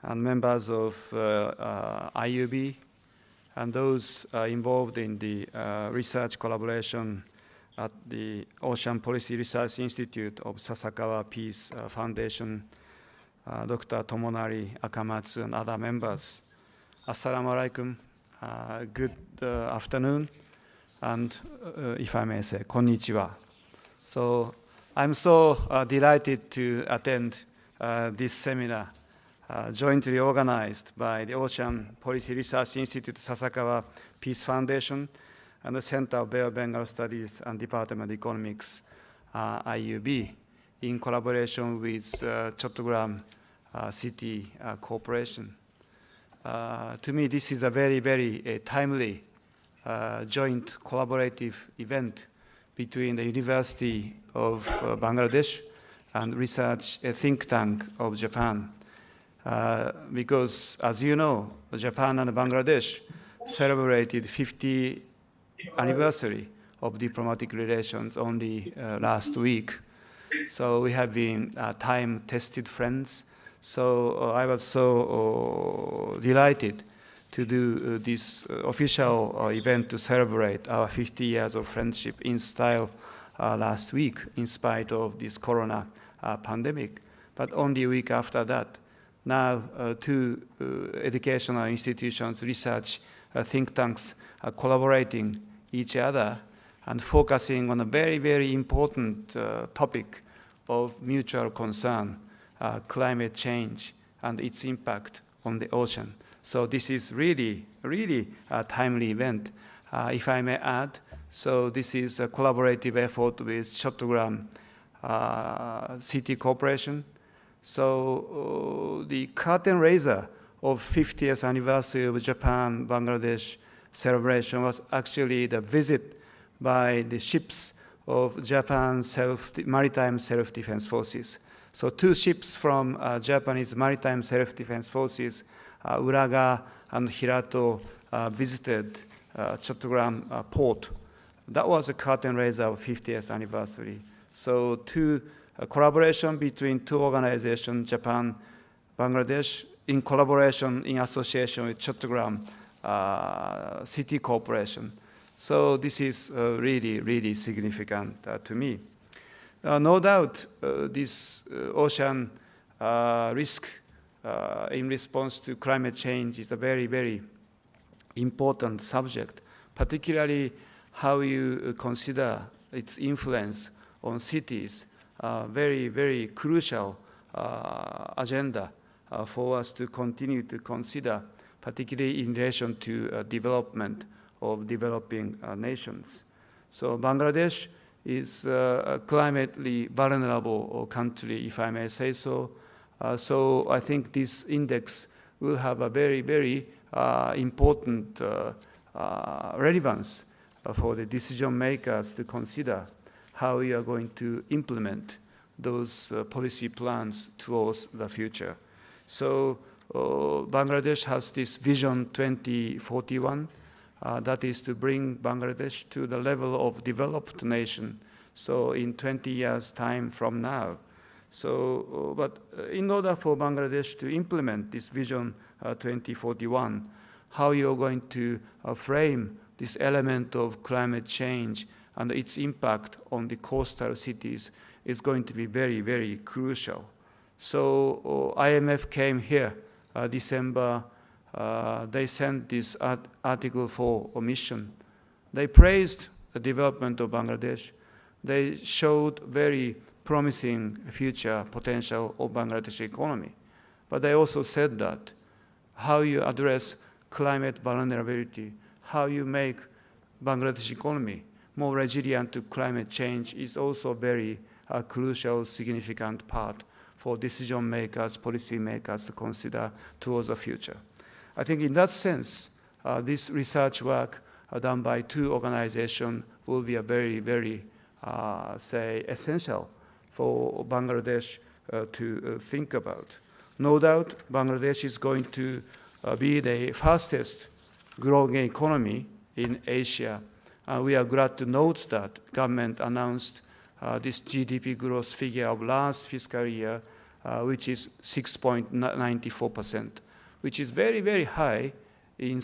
and members of IUB, and those involved in the research collaboration at the Ocean Policy Research Institute of Sasakawa Peace Foundation, Dr. Tamunari, Akamatsu, and other members. Assalamu alaikum, good afternoon, and if I may say, konnichiwa. So I'm so delighted to attend this seminar, jointly organized by the Ocean Policy Research Institute, Sasakawa Peace Foundation, and the Center of Bay of Bengal Studies and Department of Economics, IUB, in collaboration with Chattogram City Corporation. To me, this is a very, very timely joint collaborative event between the University of Bangladesh and research think tank of Japan. Because, as you know, Japan and Bangladesh celebrated 50th anniversary of diplomatic relations only last week. So we have been time-tested friends. So I was so delighted to do this official event to celebrate our 50 years of friendship in style last week, in spite of this corona pandemic. But only a week after that, now two educational institutions, research think tanks are collaborating each other and focusing on a very, very important topic of mutual concern, climate change and its impact on the ocean. So this is really, really a timely event. If I may add, so this is a collaborative effort with Chattogram City Corporation. So the curtain raiser of 50th anniversary of Japan-Bangladesh celebration was actually the visit by the ships of Japan's maritime self-defense forces. So two ships from Japanese maritime self-defense forces, Uraga and Hirato, visited Chattogram port. That was a curtain raiser of 50th anniversary. So collaboration between two organizations, Japan, Bangladesh, in collaboration, in association with Chattogram City Corporation. So this is really, really significant to me. No doubt, this ocean risk in response to climate change is a very, very important subject, particularly how you consider its influence on cities, very, very crucial agenda for us to continue to consider, particularly in relation to development of developing nations. So Bangladesh is a climately vulnerable country, if I may say so. So I think this index will have a very, very important relevance for the decision makers to consider how we are going to implement those policy plans towards the future. So Bangladesh has this Vision 2041, that is to bring Bangladesh to the level of developed nation, so in 20 years' time from now. So, but in order for Bangladesh to implement this Vision 2041, how you're going to frame this element of climate change and its impact on the coastal cities is going to be very, very crucial. So IMF came here December. They sent this Article 4 mission. They praised the development of Bangladesh. They showed very promising future potential of Bangladesh economy. But they also said that how you address climate vulnerability, how you make Bangladesh economy more resilient to climate change is also very crucial, significant part for decision makers, policy makers to consider towards the future. I think in that sense, this research work done by two organizations will be a very, very, say, essential for Bangladesh to think about. No doubt, Bangladesh is going to be the fastest growing economy in Asia. We are glad to note that government announced this GDP growth figure of last fiscal year, which is 6.94%, which is very, very high in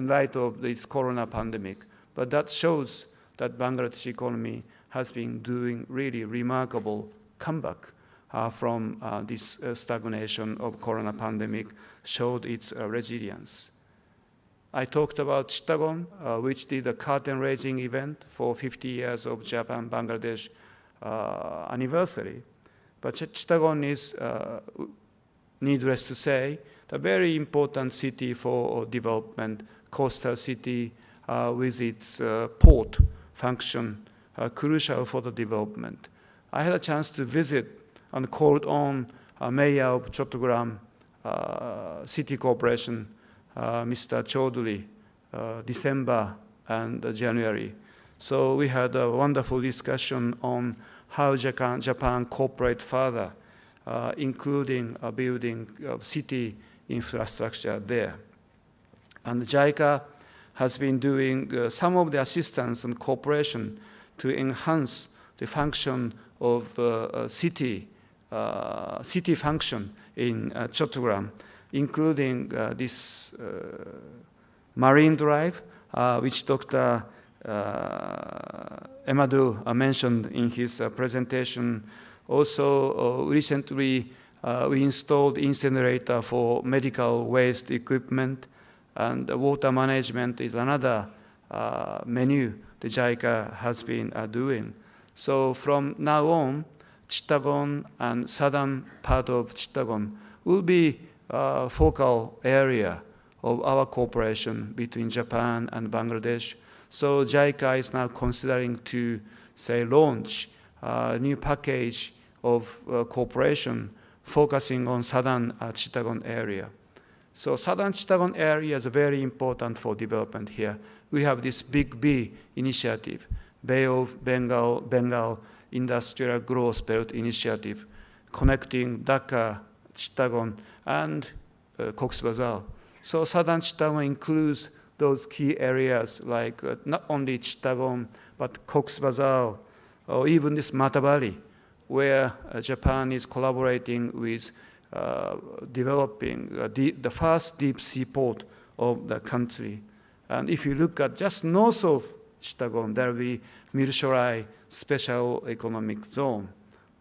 light of this corona pandemic. But that shows that Bangladesh economy has been doing really remarkable comeback from this stagnation of corona pandemic, showed its resilience. I talked about Chattogram, which did a curtain-raising event for 50 years of Japan-Bangladesh anniversary. But Chattogram is, needless to say, a very important city for development, coastal city with its port function, crucial for the development. I had a chance to visit and called on Mayor of Chattogram City Corporation, Mr. Chaudhary, December and January. So we had a wonderful discussion on how Japan cooperate further, including building city infrastructure there. And JICA has been doing some of the assistance and cooperation to enhance the function of city function in Chattogram, including this marine drive, which Dr. Emadu mentioned in his presentation. Also, recently we installed incinerator for medical waste equipment, and water management is another menu the JICA has been doing. So from now on, Chattogram and southern part of Chattogram will be a focal area of our cooperation between Japan and Bangladesh. So JICA is now considering to, say, launch a new package of cooperation focusing on southern Chattogram area. So southern Chattogram area is very important for development here. We have this Big B initiative, Bay of Bengal Industrial Growth Belt Initiative, connecting Dhaka, Chattogram, and Cox's Bazar. So southern Chattogram includes those key areas like not only Chattogram, but Cox's Bazar, or even this Matabari, where Japan is collaborating with developing the first deep sea port of the country. And if you look at just north of Chattogram, there will be Mirshorai Special Economic Zone.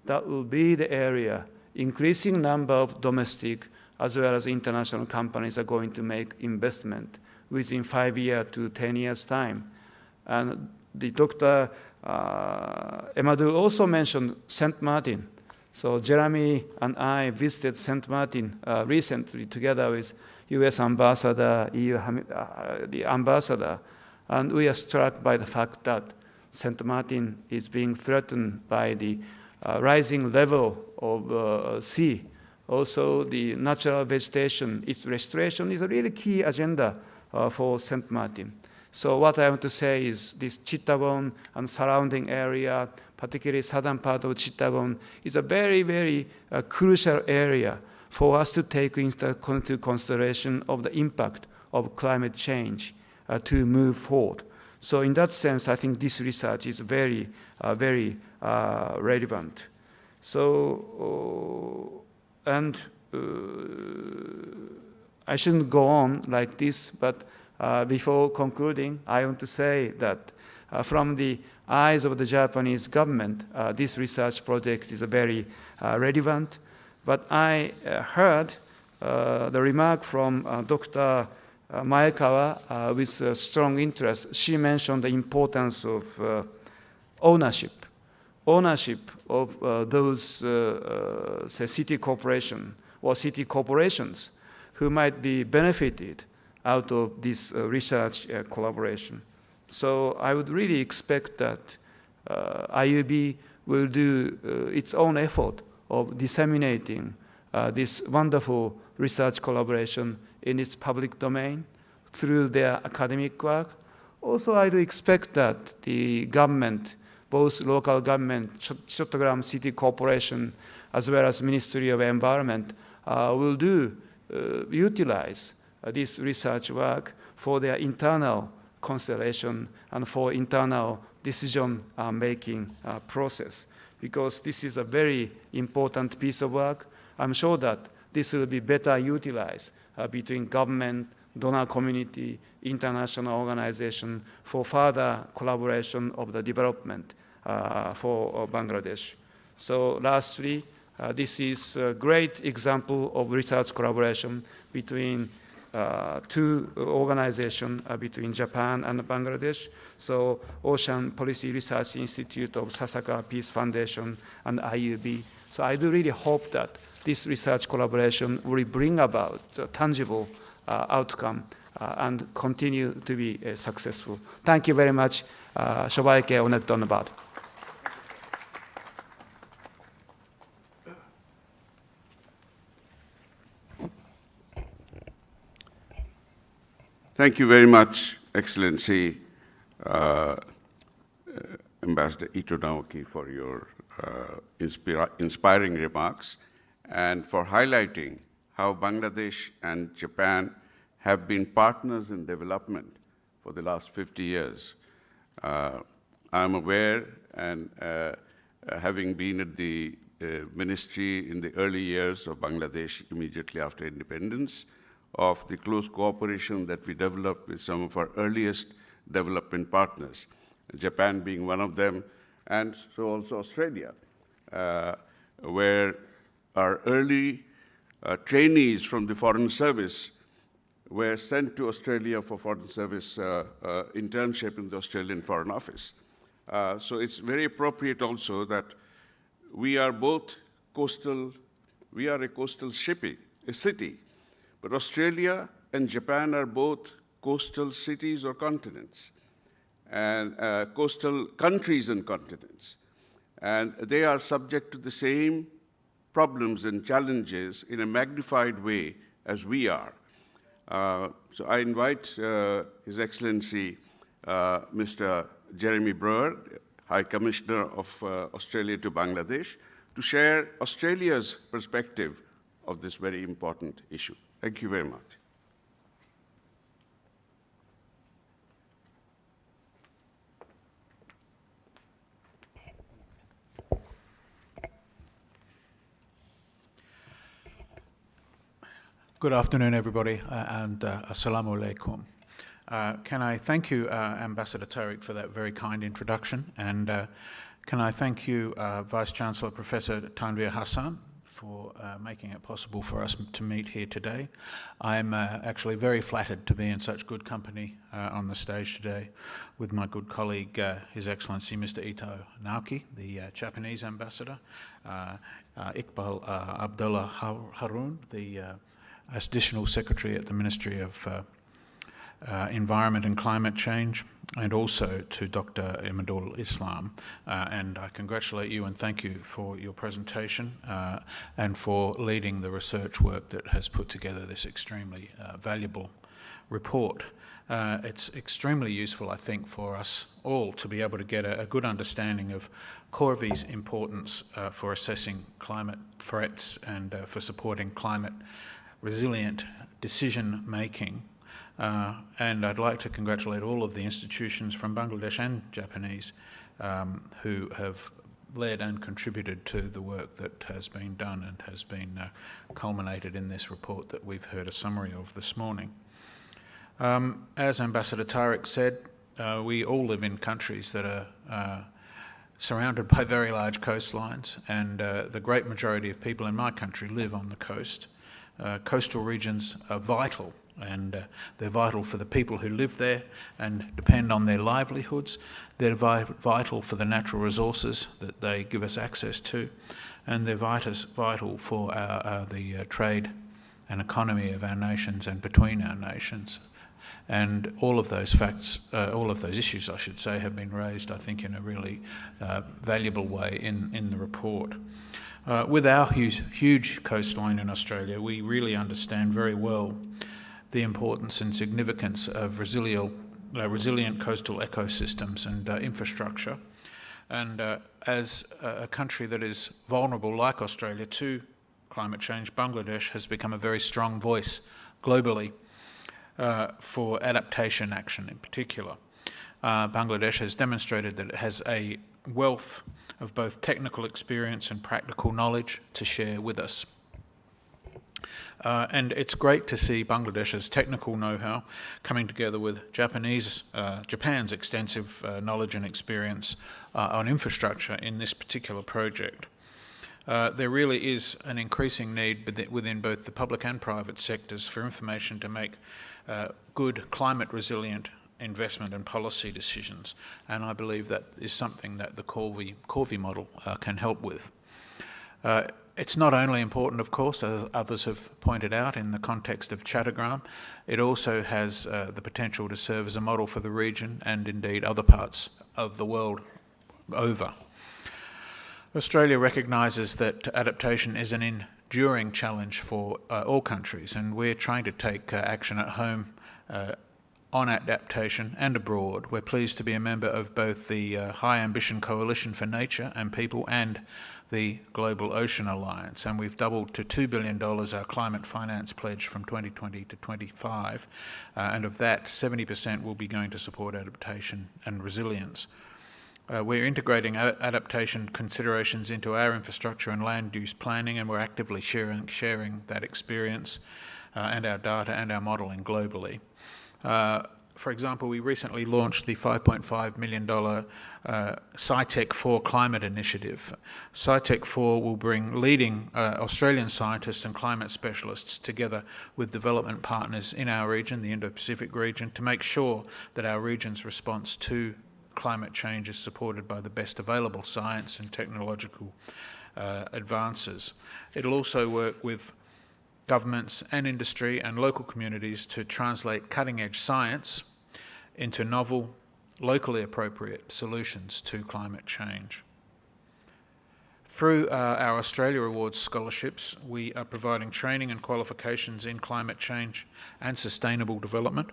That will be the area. Increasing number of domestic as well as international companies are going to make investment within 5 years to 10 years' time. And the Dr. Emadu also mentioned St. Martin. So Jeremy and I visited St. Martin recently together with US ambassador, the ambassador, and we are struck by the fact that St. Martin is being threatened by the rising level of sea. Also, the natural vegetation, its restoration is a really key agenda for St. Martin. So what I want to say is this Chattogram and surrounding area, particularly southern part of Chattogram, is a very, very crucial area for us to take into consideration of the impact of climate change to move forward. So in that sense, I think this research is very, very relevant. So, I shouldn't go on like this, but before concluding, I want to say that from the eyes of the Japanese government, this research project is very relevant. But I heard the remark from Dr. Maekawa with strong interest. She mentioned the importance of ownership of those say city corporation or city corporations who might be benefited out of this research collaboration. So I would really expect that IUB will do its own effort of disseminating this wonderful research collaboration in its public domain through their academic work. Also, I do expect that the government, both local government, Chattogram City Corporation, as well as Ministry of Environment, will utilize this research work for their internal consideration and for internal decision-making process, because this is a very important piece of work. I'm sure that this will be better utilized between government, donor community, international organization for further collaboration of the development for Bangladesh. So lastly, this is a great example of research collaboration between two organizations between Japan and Bangladesh. So Ocean Policy Research Institute of Sasaka Peace Foundation and IUB. So I do really hope that this research collaboration will bring about a tangible outcome and continue to be successful. Thank you very much. সবাইকে অনেক ধন্যবাদ. Thank you very much, Excellency Ambassador Ito Naoki, for your inspiring remarks and for highlighting how Bangladesh and Japan have been partners in development for the last 50 years. I'm aware, and having been at the ministry in the early years of Bangladesh immediately after independence, of the close cooperation that we developed with some of our earliest development partners, Japan being one of them, and so also Australia, where our early trainees from the Foreign Service were sent to Australia for Foreign Service internship in the Australian Foreign Office. So it's very appropriate also that we are both coastal, we are a coastal city, but Australia and Japan are both coastal cities or continents, and coastal countries and continents. And they are subject to the same problems and challenges in a magnified way as we are. So I invite His Excellency Mr. Jeremy Brewer, High Commissioner of Australia to Bangladesh, to share Australia's perspective of this very important issue. Thank you very much. Good afternoon, everybody, and assalamu alaikum. Can I thank you, Ambassador Tariq, for that very kind introduction, and can I thank you, Vice-Chancellor Professor Tanvir Hassan, for making it possible for us to meet here today. I'm actually very flattered to be in such good company on the stage today with my good colleague, His Excellency Mr. Ito Naoki, the Japanese ambassador, Iqbal Abdullah Haroon, the Additional Secretary at the Ministry of Environment and Climate Change, and also to Dr. Imadul Islam. And I congratulate you and thank you for your presentation and for leading the research work that has put together this extremely valuable report. It's extremely useful, I think, for us all to be able to get a good understanding of CORVI's importance for assessing climate threats and for supporting climate resilient decision-making. And I'd like to congratulate all of the institutions from Bangladesh and Japanese who have led and contributed to the work that has been done and has been culminated in this report that we've heard a summary of this morning. As Ambassador Tariq said, we all live in countries that are surrounded by very large coastlines, and the great majority of people in my country live on the coast. Coastal regions are vital, and they're vital for the people who live there and depend on their livelihoods. They're vital for the natural resources that they give us access to, and they're vital for the trade and economy of our nations and between our nations. And all of those facts, all of those issues, I should say, have been raised, I think, in a really valuable way in the report. With our huge coastline in Australia, we really understand very well the importance and significance of resilient coastal ecosystems and infrastructure. And as a country that is vulnerable, like Australia, to climate change, Bangladesh has become a very strong voice globally for adaptation action in particular. Bangladesh has demonstrated that it has a wealth of both technical experience and practical knowledge to share with us. And it's great to see Bangladesh's technical know-how coming together with Japan's extensive knowledge and experience on infrastructure in this particular project. There really is an increasing need within both the public and private sectors for information to make good climate-resilient investment and policy decisions, and I believe that is something that the CORVI model can help with. It's not only important, of course, as others have pointed out in the context of Chattogram, it also has the potential to serve as a model for the region and indeed other parts of the world over. Australia recognises that adaptation is an enduring challenge for all countries, and we're trying to take action at home on adaptation and abroad. We're pleased to be a member of both the High Ambition Coalition for Nature and People and the Global Ocean Alliance, and we've doubled to $2 billion our climate finance pledge from 2020 to 25, and of that, 70% will be going to support adaptation and resilience. We're integrating adaptation considerations into our infrastructure and land use planning, and we're actively sharing that experience and our data and our modelling globally. For example, we recently launched the $5.5 million SciTech 4 climate initiative. SciTech 4 will bring leading Australian scientists and climate specialists together with development partners in our region, the Indo-Pacific region, to make sure that our region's response to climate change is supported by the best available science and technological advances. It'll also work with governments and industry and local communities to translate cutting-edge science into novel, locally appropriate solutions to climate change. Through our Australia Awards scholarships, we are providing training and qualifications in climate change and sustainable development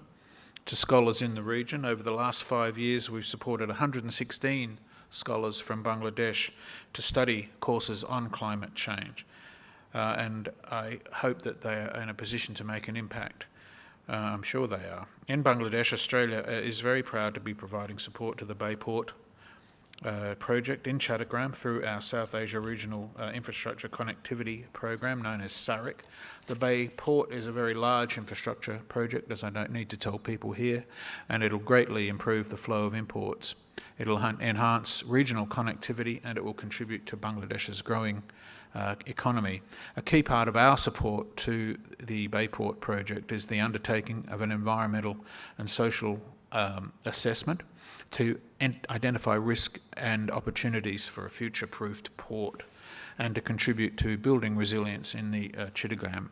to scholars in the region. Over the last 5 years, we've supported 116 scholars from Bangladesh to study courses on climate change. And I hope that they are in a position to make an impact. I'm sure they are. In Bangladesh, Australia is very proud to be providing support to the Bayport project in Chattogram through our South Asia Regional Infrastructure Connectivity Program, known as SARIC. The Bayport is a very large infrastructure project, as I don't need to tell people here, and it'll greatly improve the flow of imports. It'll enhance regional connectivity, and it will contribute to Bangladesh's growing economy. A key part of our support to the Bayport project is the undertaking of an environmental and social assessment to identify risk and opportunities for a future-proofed port and to contribute to building resilience in the Chattogram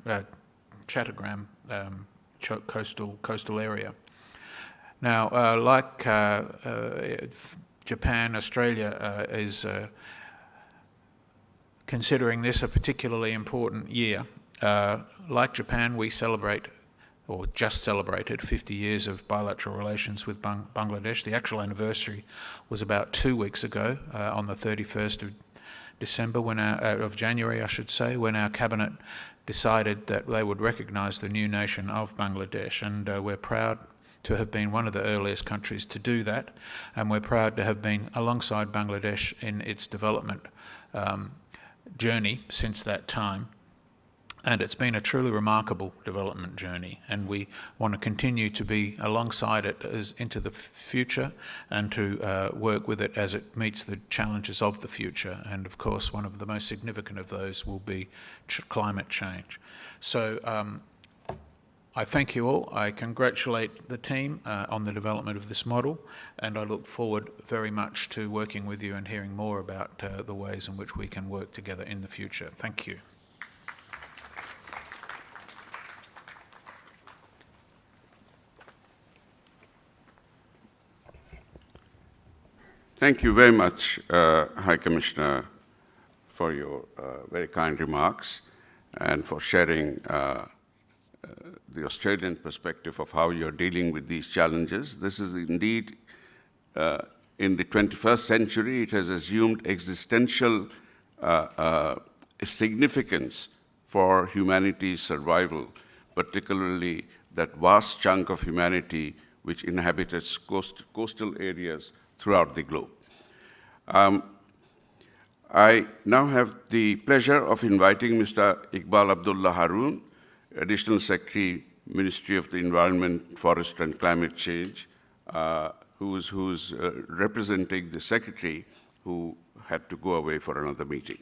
coastal area. Now, like Japan, Australia is considering this a particularly important year. Like Japan, we celebrate, or just celebrated, 50 years of bilateral relations with Bangladesh. The actual anniversary was about 2 weeks ago, on the 31st of December, of January, I should say, when our cabinet decided that they would recognise the new nation of Bangladesh, and we're proud to have been one of the earliest countries to do that, and we're proud to have been alongside Bangladesh in its development journey since that time. And it's been a truly remarkable development journey, and we want to continue to be alongside it into the future and to work with it as it meets the challenges of the future. And of course, one of the most significant of those will be climate change. So I thank you all. I congratulate the team on the development of this model, and I look forward very much to working with you and hearing more about the ways in which we can work together in the future. Thank you. Thank you very much, High Commissioner, for your very kind remarks and for sharing the Australian perspective of how you're dealing with these challenges. This is indeed, in the 21st century, it has assumed existential significance for humanity's survival, particularly that vast chunk of humanity which inhabits coastal areas throughout the globe. I now have the pleasure of inviting Mr. Iqbal Abdullah Haroon, Additional Secretary, Ministry of the Environment, Forest and Climate Change, who's representing the Secretary who had to go away for another meeting.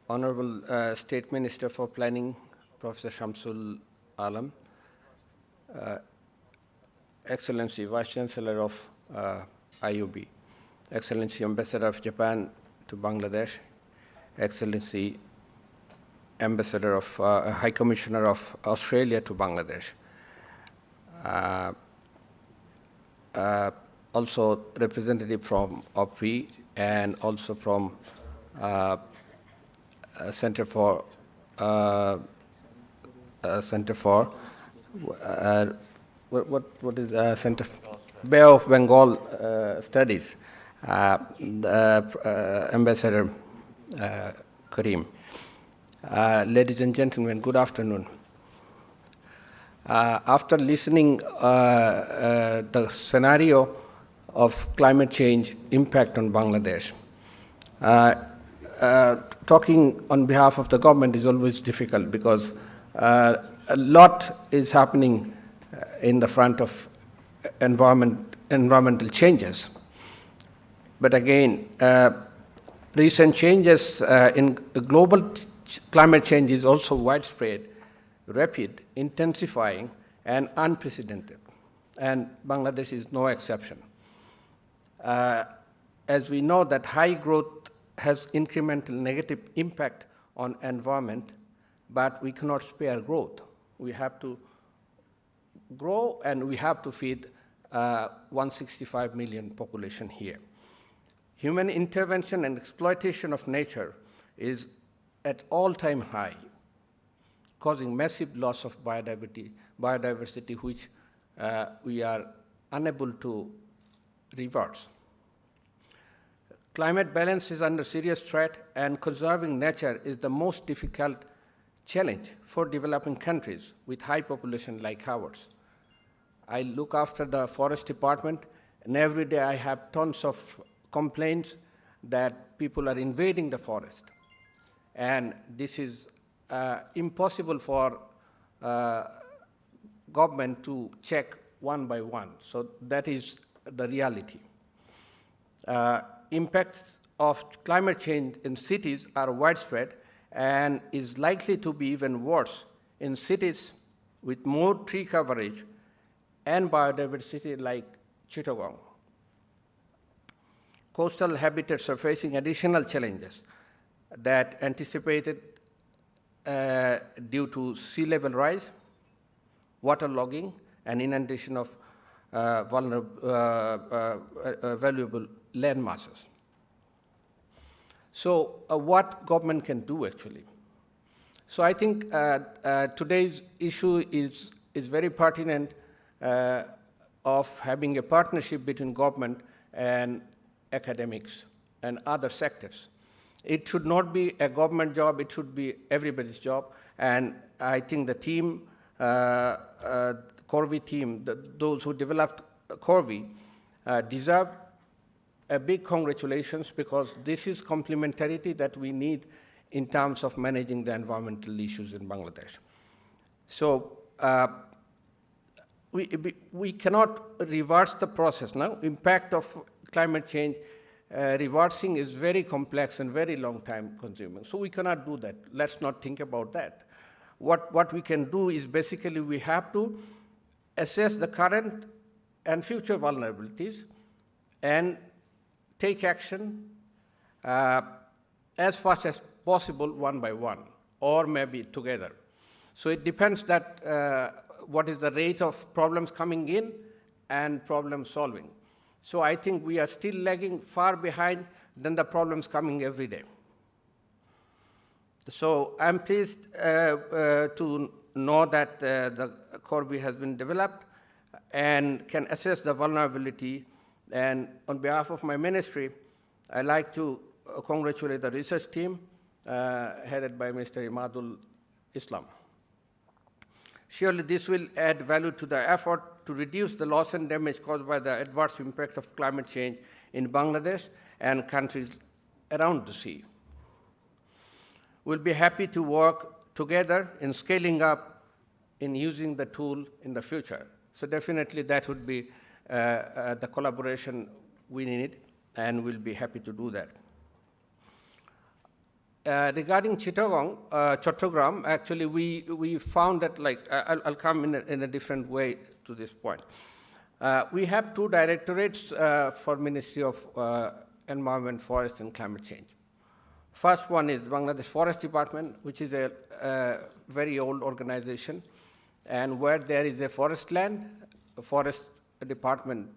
Honorable State Minister for Planning, Professor Shamsul Alam, Excellency Vice Chancellor of IUB, Excellency Ambassador of Japan to Bangladesh, Excellency Ambassador of High Commissioner of Australia to Bangladesh, also representative from CORVI and also from Center for what is Center Bay of Bengal Studies, Ambassador Karim. Ladies and gentlemen, good afternoon. After listening the scenario of climate change impact on Bangladesh, talking on behalf of the government is always difficult because a lot is happening in the front of environmental changes. But again, recent changes in global climate change is also widespread, rapid, intensifying, and unprecedented. And Bangladesh is no exception. As we know that high growth has incremental negative impact on environment, but we cannot spare growth. We have to grow and we have to feed 165 million population here. Human intervention and exploitation of nature is at all-time high, causing massive loss of biodiversity which we are unable to reverse. Climate balance is under serious threat, and conserving nature is the most difficult challenge for developing countries with high population like ours. I look after the forest department, and every day I have tons of complaints that people are invading the forest. And this is impossible for government to check one by one. So that is the reality. Impacts of climate change in cities are widespread and is likely to be even worse in cities with more tree coverage and biodiversity like Chattogram. Coastal habitats are facing additional challenges that anticipated due to sea level rise, waterlogging, and inundation of valuable land masses. So what government can do actually? So I think today's issue is very pertinent of having a partnership between government and academics and other sectors. It should not be a government job, it should be everybody's job. And I think the team, CORVI team, those who developed CORVI deserve a big congratulations because this is complementarity that we need in terms of managing the environmental issues in Bangladesh. So we cannot reverse the process now. Impact of climate change, reversing is very complex and very long time consuming. So we cannot do that. Let's not think about that. What we can do is basically we have to assess the current and future vulnerabilities and take action as fast as possible, one by one, or maybe together. So it depends that what is the rate of problems coming in and problem solving. So I think we are still lagging far behind than the problems coming every day. So I'm pleased to know that the CORVI has been developed and can assess the vulnerability. And on behalf of my ministry, I'd like to congratulate the research team headed by Mr. Imadul Islam. Surely this will add value to the effort to reduce the loss and damage caused by the adverse impact of climate change in Bangladesh and countries around the sea. We'll be happy to work together in scaling up in using the tool in the future. So definitely that would be the collaboration we need, and we'll be happy to do that. Regarding Chattogram, actually we found that, like, I'll come in a different way to this point. We have two directorates for Ministry of Environment, Forest and Climate Change. First one is Bangladesh Forest Department, which is a very old organization, and where there is a forest land, the Forest Department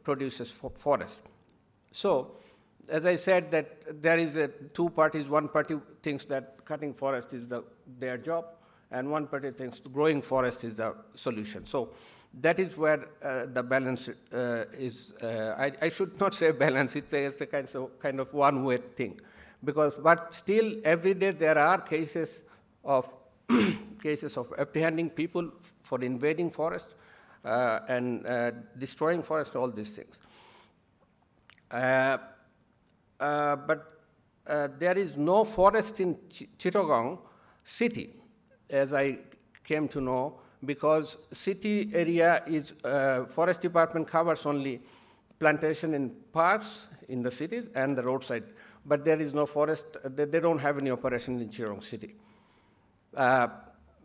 produces forest. So, as I said, that there is two parties. One party thinks that cutting forest is their job, and one party thinks growing forest is the solution. So that is where the balance is. I should not say balance, it's a kind of one-way thing. But still, every day there are cases of apprehending people for invading forest and destroying forest, all these things. But there is no forest in Chattogram city, as I came to know, because city area is, forest department covers only plantation in parks in the cities and the roadside, but there is no forest, they don't have any operation in Chattogram city.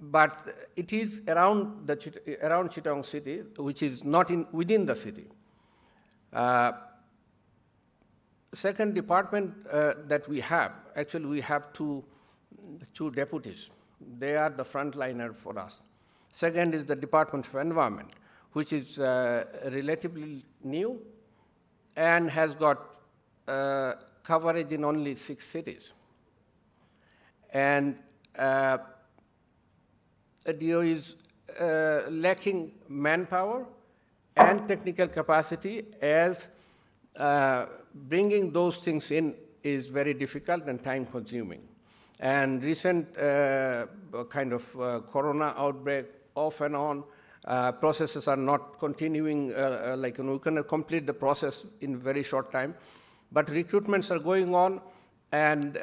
But it is around Chattogram city, which is not within the city. Second department that we have, actually we have two deputies. They are the frontliner for us. Second is the Department of Environment, which is relatively new and has got coverage in only 6 cities. And DO is lacking manpower and technical capacity, as bringing those things in is very difficult and time-consuming. And recent kind of corona outbreak, off and on, processes are not continuing, we cannot complete the process in very short time. But recruitments are going on, and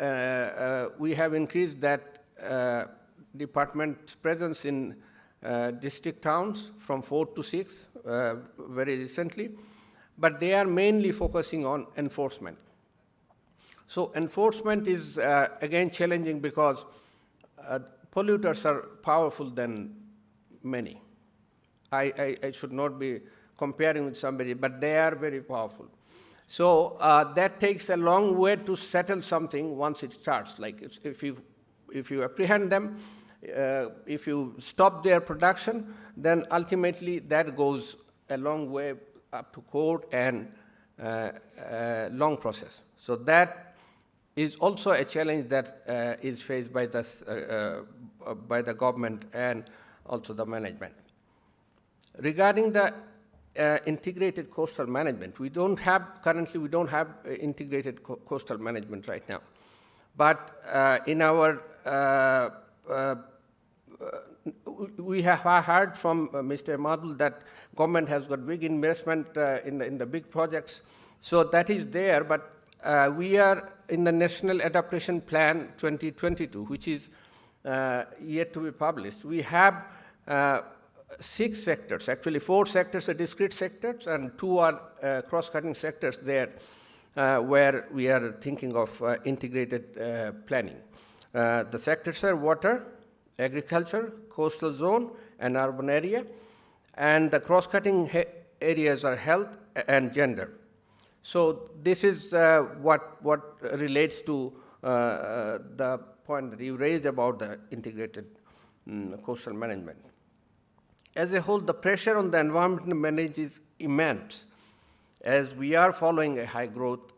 we have increased that department's presence in district towns from 4 to 6 very recently. But they are mainly focusing on enforcement. So enforcement is, again, challenging because polluters are powerful than many. I should not be comparing with somebody, but they are very powerful. So that takes a long way to settle something once it starts. Like if you apprehend them, if you stop their production, then ultimately that goes a long way up to court and long process. So that is also a challenge that is faced by the government and also the management. Regarding the integrated coastal management, currently we don't have integrated coastal management right now. But in our, we have heard from Mr. Madul that government has got big investment in the big projects. So that is there, but we are in the National Adaptation Plan 2022, which is yet to be published. We have 6 sectors, actually 4 sectors are discrete sectors, and 2 are cross-cutting sectors there where we are thinking of integrated planning. The sectors are water, agriculture, coastal zone, and urban area, and the cross-cutting areas are health and gender. So this is what relates to the point that you raised about the integrated coastal management. As a whole, the pressure on the environment to manage is immense, as we are following a high growth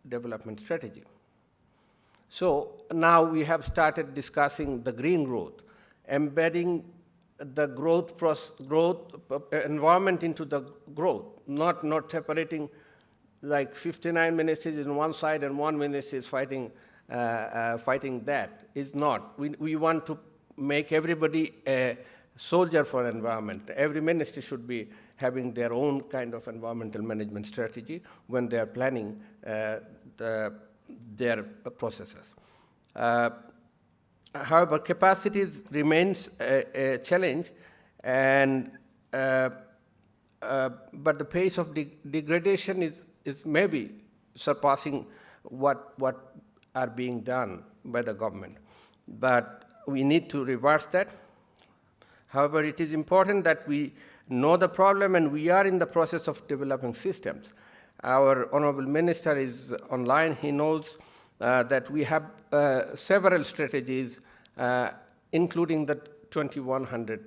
development strategy. So now we have started discussing the green growth, embedding the growth environment into the growth, not separating like 59 ministries in one side and one ministry is fighting that. It's not. We want to make everybody a soldier for environment. Every ministry should be having their own kind of environmental management strategy when they are planning their processes. However, capacities remains a challenge, and but the pace of degradation is maybe surpassing what are being done by the government. But we need to reverse that. However, it is important that we know the problem, and we are in the process of developing systems. Our Honorable Minister is online. He knows that we have several strategies, including the 2100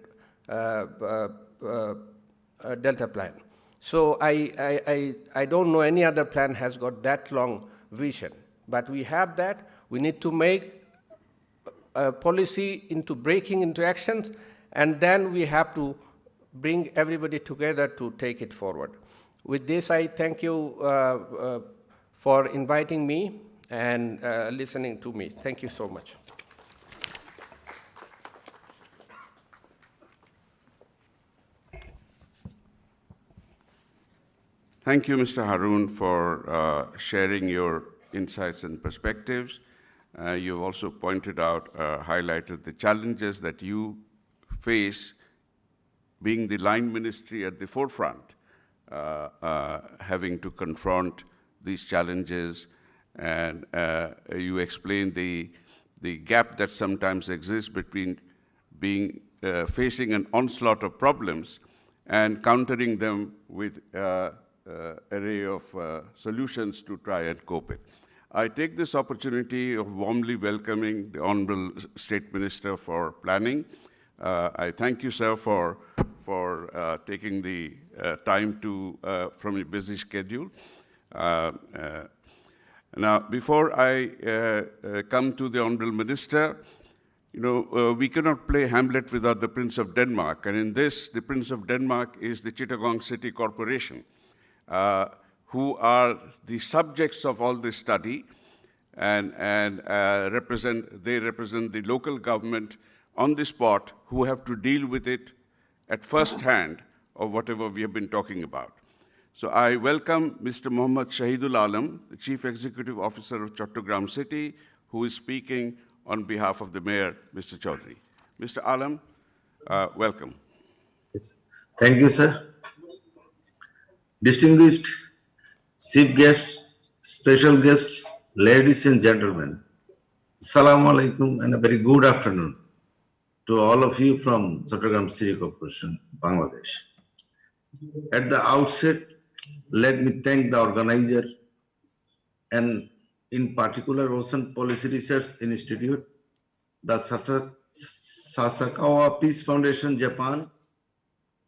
Delta plan. So I don't know any other plan has got that long vision, but we have that. We need to make policy into breaking into actions, and then we have to bring everybody together to take it forward. With this, I thank you for inviting me and listening to me. Thank you so much. Thank you, Mr. Haroon, for sharing your insights and perspectives. You've also pointed out, highlighted the challenges that you face being the line ministry at the forefront, having to confront these challenges, and you explained the gap that sometimes exists between facing an onslaught of problems and countering them with array of solutions to try and cope it. I take this opportunity of warmly welcoming the Honorable State Minister for Planning. I thank you, sir, for taking the time from your busy schedule. Now, before I come to the Honorable Minister, we cannot play Hamlet without the Prince of Denmark, and in this, the Prince of Denmark is the Chattogram City Corporation, who are the subjects of all this study, and represent the local government on the spot, who have to deal with it at first hand of whatever we have been talking about. So I welcome Mr. Mohammad Shahidul Alam, the Chief Executive Officer of Chattogram City, who is speaking on behalf of the Mayor, Mr. Chaudhary. Mr. Alam, welcome. Thank you, sir. Distinguished chief guests, special guests, ladies and gentlemen, Assalamu alaikum and a very good afternoon to all of you from Chattogram City Corporation, Bangladesh. At the outset, let me thank the organizer, and in particular Ocean Policy Research Institute, the Sasakawa Peace Foundation, Japan,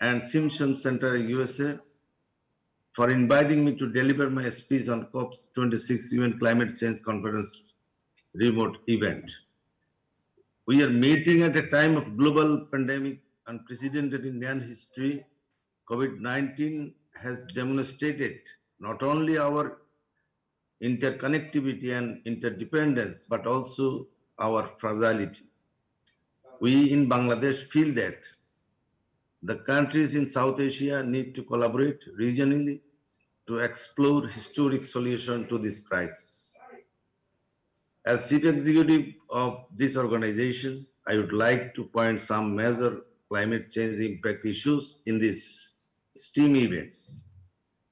and Simpson Center, USA, for inviting me to deliver my speech on COP26 UN Climate Change Conference remote event. We are meeting at a time of global pandemic, unprecedented in Indian history. COVID-19 has demonstrated not only our interconnectivity and interdependence, but also our fragility. We in Bangladesh feel that the countries in South Asia need to collaborate regionally to explore historic solutions to this crisis. As Chief Executive of this organization, I would like to point some major climate change impact issues in these STEAM events.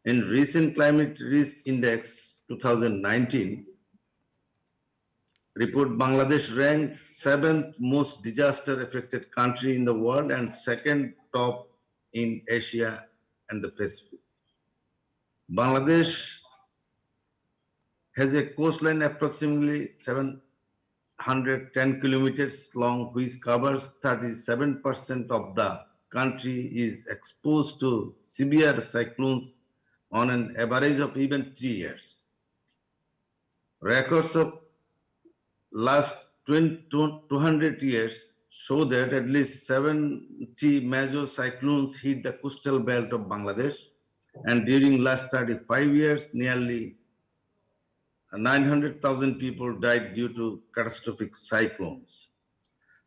In recent Climate Risk Index 2019 report, Bangladesh ranked 7th most disaster-affected country in the world and 2nd top in Asia and the Pacific. Bangladesh has a coastline approximately 710 kilometers long, which covers 37% of the country, is exposed to severe cyclones on an average of even 3 years. Records of last 200 years show that at least 70 major cyclones hit the coastal belt of Bangladesh, and during last 35 years, nearly 900,000 people died due to catastrophic cyclones.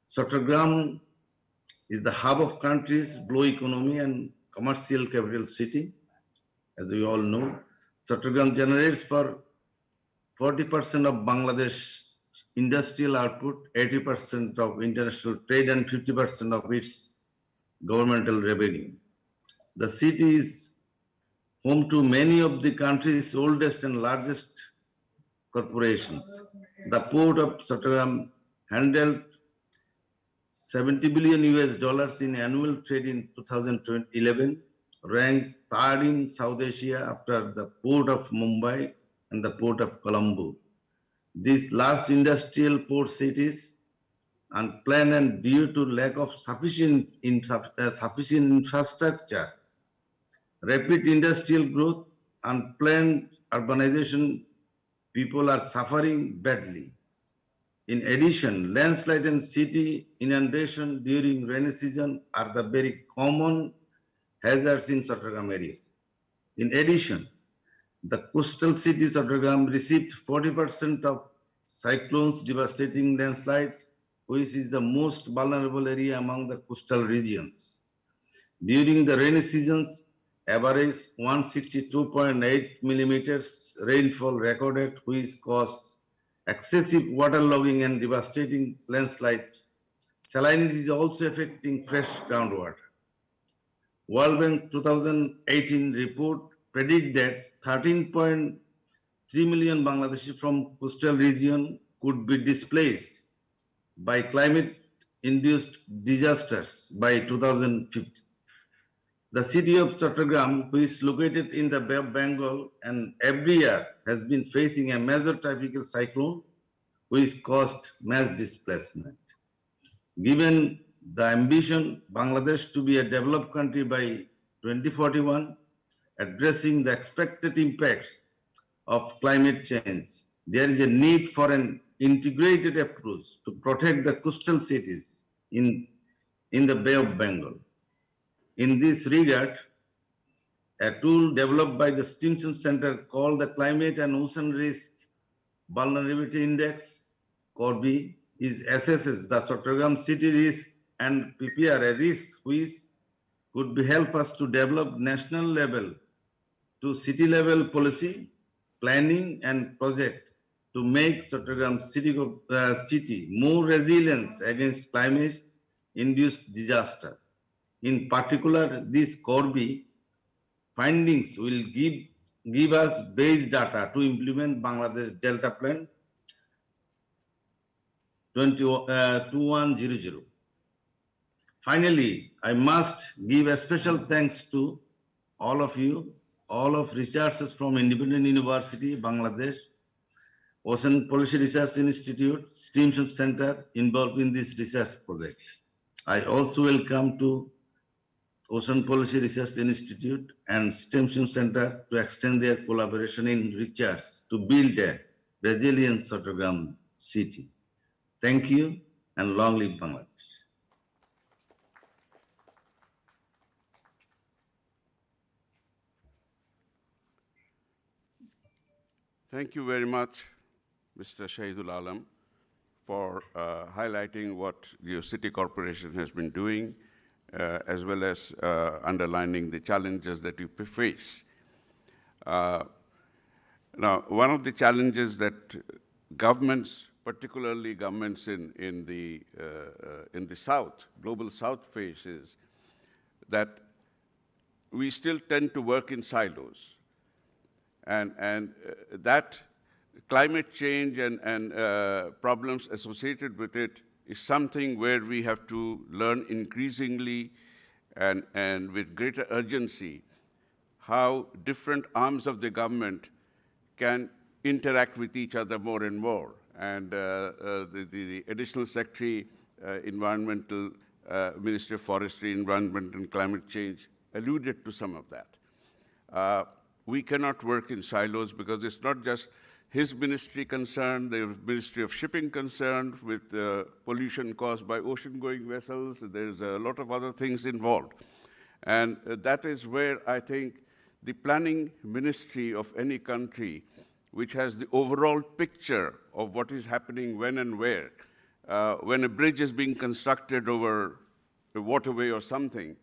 Chattogram is the hub of country's blue economy and commercial capital city. As we all know, Chattogram generates for 40% of Bangladesh industrial output, 80% of international trade, and 50% of its governmental revenue. The city is home to many of the country's oldest and largest corporations. The port of Chattogram handled 70 billion US dollars in annual trade in 2011, ranked third in South Asia after the port of Mumbai and the port of Colombo. These large industrial port cities, unplanned and due to lack of sufficient infrastructure, rapid industrial growth, unplanned urbanization, people are suffering badly. In addition, landslide and city inundation during rainy season are the very common hazards in Chattogram area. In addition, the coastal city Chattogram received 40% of cyclones devastating landslide, which is the most vulnerable area among the coastal regions. During the rainy seasons, average 162.8 millimeters rainfall recorded, which caused excessive waterlogging and devastating landslide. Salinity is also affecting fresh groundwater. World Bank 2018 report predict that 13.3 million Bangladeshi from coastal region could be displaced by climate-induced disasters by 2050. The city of Chattogram, which is located in the Bay of Bengal and every year has been facing a major tropical cyclone, which caused mass displacement. Given the ambition Bangladesh to be a developed country by 2041, addressing the expected impacts of climate change, there is a need for an integrated approach to protect the coastal cities in the Bay of Bengal. In this regard, a tool developed by the Stimson Center called the Climate and Ocean Risk Vulnerability Index, CORVI, assesses the Chattogram city risk and prepare a risk which could help us to develop national level to city level policy, planning and project to make Chattogram city more resilient against climate-induced disaster. In particular, this CORVI findings will give us base data to implement Bangladesh Delta Plan 2100. Finally, I must give a special thanks to all of you, all of researchers from Independent University, Bangladesh, Ocean Policy Research Institute, Stimson Center involved in this research project. I also welcome to Ocean Policy Research Institute and Stimson Center to extend their collaboration in research to build a resilient Chattogram city. Thank you and long live Bangladesh. Thank you very much, Mr. Shahidul Alam, for highlighting what your city corporation has been doing, as well as underlining the challenges that you face. Now, one of the challenges that governments, particularly governments in the South, global South faces, that we still tend to work in silos. And that climate change and problems associated with it is something where we have to learn increasingly and with greater urgency how different arms of the government can interact with each other more and more. And the Additional Secretary, Environmental, Ministry of Forestry, Environment and Climate Change alluded to some of that. We cannot work in silos because it's not just his ministry concerned, the Ministry of Shipping concerned with pollution caused by ocean-going vessels. There's a lot of other things involved. And that is where I think the planning ministry of any country, which has the overall picture of what is happening when and where, when a bridge is being constructed over a waterway or something,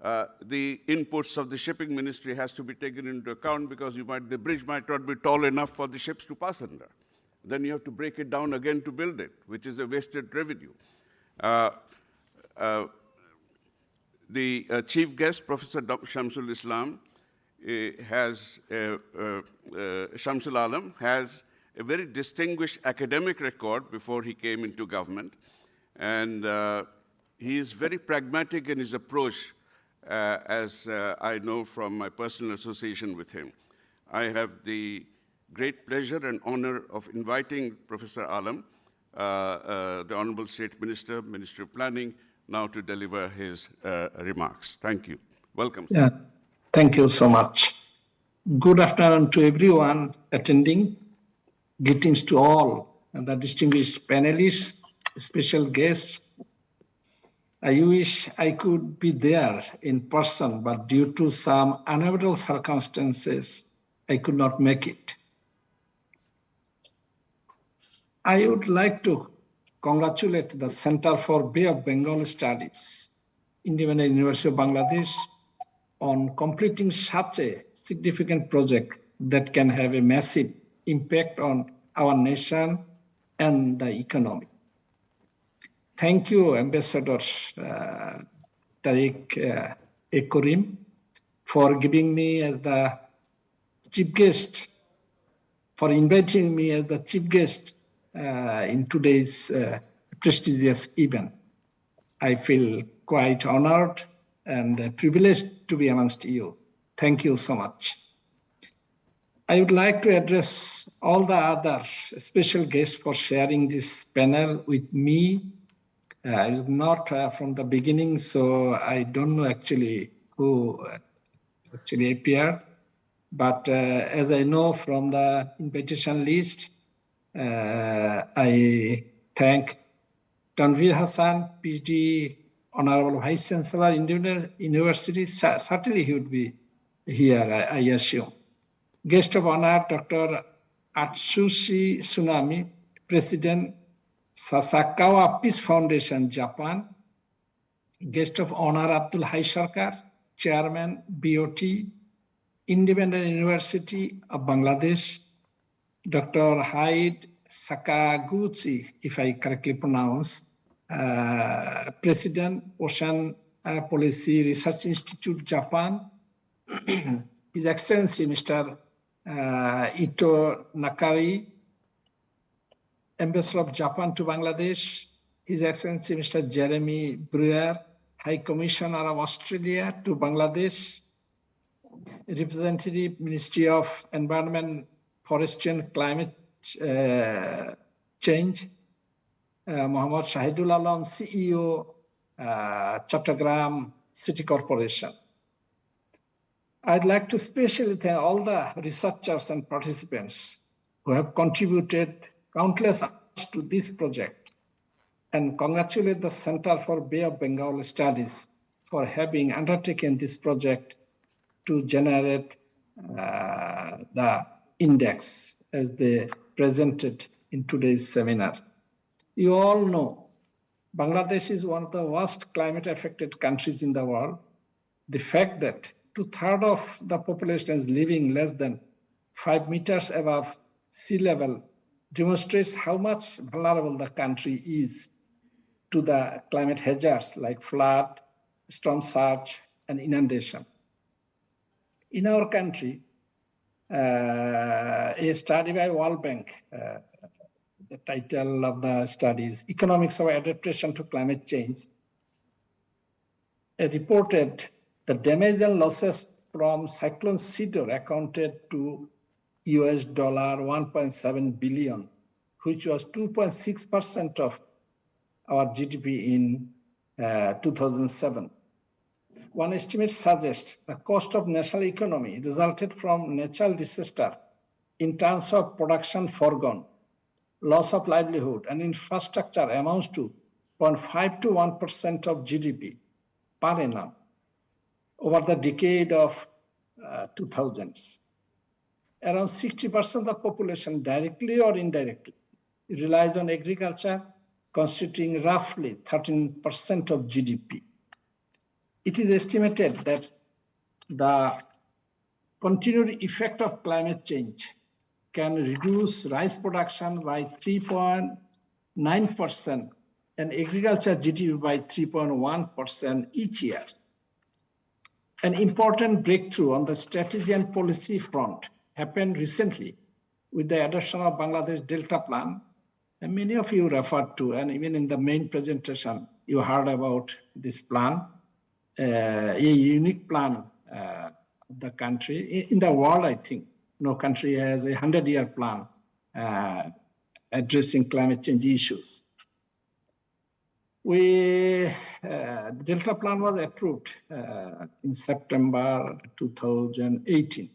the inputs of the shipping ministry has to be taken into account because the bridge might not be tall enough for the ships to pass under. Then you have to break it down again to build it, which is a wasted revenue. The chief guest, Professor Shamsul Islam, Shamsul Alam has a very distinguished academic record before he came into government. And he is very pragmatic in his approach, as I know from my personal association with him. I have the great pleasure and honor of inviting Professor Alam, the Honorable State Minister, Ministry of Planning, now to deliver his remarks. Thank you. Welcome. Yeah, thank you so much. Good afternoon to everyone attending. Greetings to all and the distinguished panelists, special guests. I wish I could be there in person, but due to some unavoidable circumstances, I could not make it. I would like to congratulate the Center for Bay of Bengal Studies, Independent University of Bangladesh, on completing such a significant project that can have a massive impact on our nation and the economy. Thank you, Ambassador Tariq Ekorim, for giving me as the chief guest, for inviting me as the chief guest in today's prestigious event. I feel quite honored and privileged to be amongst you. Thank you so much. I would like to address all the other special guests for sharing this panel with me. I was not from the beginning, so I don't know actually who actually appeared. But as I know from the invitation list, I thank Tanvir Hassan, PhD, Honorable Vice Chancellor, Indian University. Certainly he would be here, I assume. Guest of honor, Dr. Atsushi Tsunami, President, Sasakawa Peace Foundation, Japan. Guest of honor, Abdul Hai Sarkar, Chairman, BOT, Independent University of Bangladesh. Dr. Hyde Sakaguchi, if I correctly pronounce, President, Ocean Policy Research Institute, Japan. His Excellency, Mr. Ito Nakari, Ambassador of Japan to Bangladesh. His Excellency, Mr. Jeremy Brewer, High Commissioner of Australia to Bangladesh. Representative, Ministry of Environment, Forestry and Climate Change, Mohammad Shahidul Alam, CEO, Chattogram City Corporation. I'd like to especially thank all the researchers and participants who have contributed countless hours to this project, and congratulate the Center for Bay of Bengal Studies for having undertaken this project to generate the index as they presented in today's seminar. You all know Bangladesh is one of the worst climate affected countries in the world. The fact that 2/3 of the population is living less than 5 meters above sea level demonstrates how much vulnerable the country is to the climate hazards like flood, storm surge, and inundation. In our country, a study by World Bank, the title of the study is Economics of Adaptation to Climate Change, reported the damage and losses from Cyclone Sidor accounted to US dollar 1.7 billion, which was 2.6% of our GDP in 2007. One estimate suggests the cost of national economy resulted from natural disaster in terms of production foregone, loss of livelihood, and infrastructure amounts to 0.5 to 1% of GDP per annum over the decade of 2000s. Around 60% of the population, directly or indirectly, relies on agriculture, constituting roughly 13% of GDP. It is estimated that the continued effect of climate change can reduce rice production by 3.9% and agriculture GDP by 3.1% each year. An important breakthrough on the strategy and policy front happened recently with the adoption of Bangladesh Delta Plan, and many of you referred to, and even in the main presentation, you heard about this plan, a unique plan of the country. In the world, I think, no country has a 100-year plan addressing climate change issues. The Delta Plan was approved in September 2018.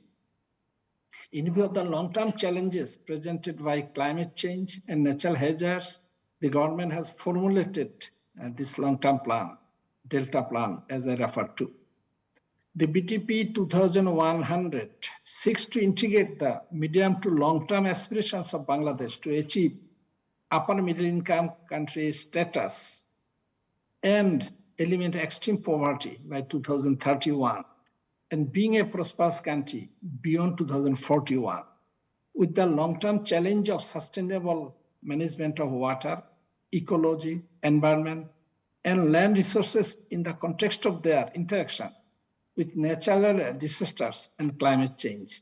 In view of the long-term challenges presented by climate change and natural hazards, the government has formulated this long-term plan, Delta Plan, as I referred to. The BTP 2100 seeks to integrate the medium to long-term aspirations of Bangladesh to achieve upper middle income country status and eliminate extreme poverty by 2031, and being a prosperous country beyond 2041, with the long-term challenge of sustainable management of water, ecology, environment, and land resources in the context of their interaction with natural disasters and climate change.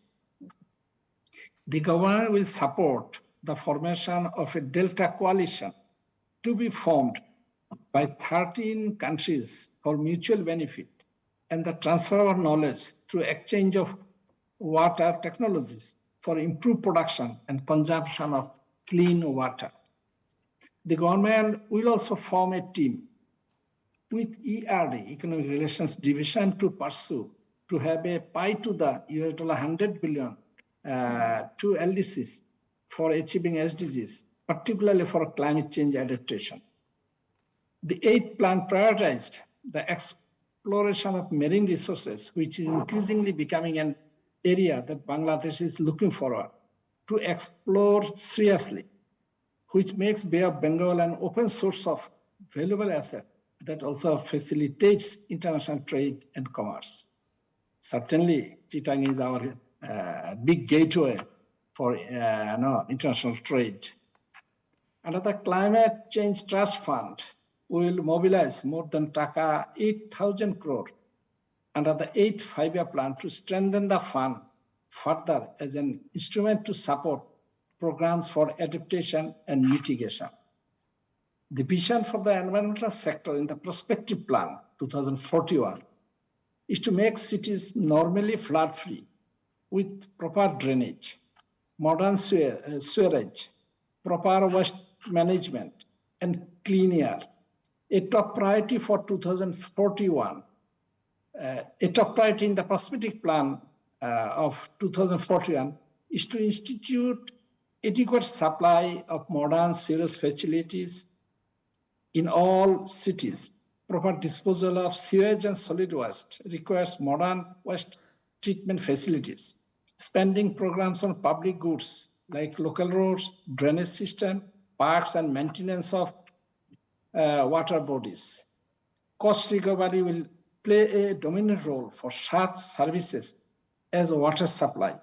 The government will support the formation of a Delta coalition to be formed by 13 countries for mutual benefit and the transfer of knowledge through exchange of water technologies for improved production and consumption of clean water. The government will also form a team with ERD, Economic Relations Division, to pursue to have a pie to the US $100 billion to LDCs for achieving SDGs, particularly for climate change adaptation. The 8th plan prioritized the exploration of marine resources, which is increasingly becoming an area that Bangladesh is looking forward to explore seriously, which makes Bay of Bengal an open source of valuable asset that also facilitates international trade and commerce. Certainly, Chittagong is our big gateway for international trade. Under the Climate Change Trust Fund, we will mobilize more than Taka 8,000 crore under the 8th five-year plan to strengthen the fund further as an instrument to support programs for adaptation and mitigation. The vision for the environmental sector in the prospective plan 2041 is to make cities normally flood-free with proper drainage, modern sewerage, proper waste management, and clean air. A top priority for 2041, a top priority in the prospective plan of 2041 is to institute adequate supply of modern sewage facilities in all cities. Proper disposal of sewage and solid waste requires modern waste treatment facilities. Spending programs on public goods like local roads, drainage system, parks, and maintenance of water bodies. Cost recovery will play a dominant role for such services as water supply,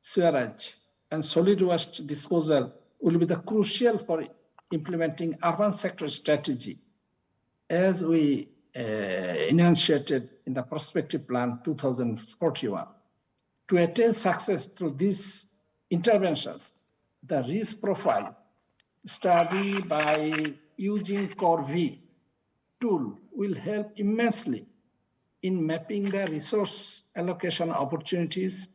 sewerage, and solid waste disposal will be the crucial for implementing urban sector strategy as we enunciated in the prospective plan 2041. To attain success through these interventions, the risk profile study by using CORVI tool will help immensely in mapping the resource allocation opportunities,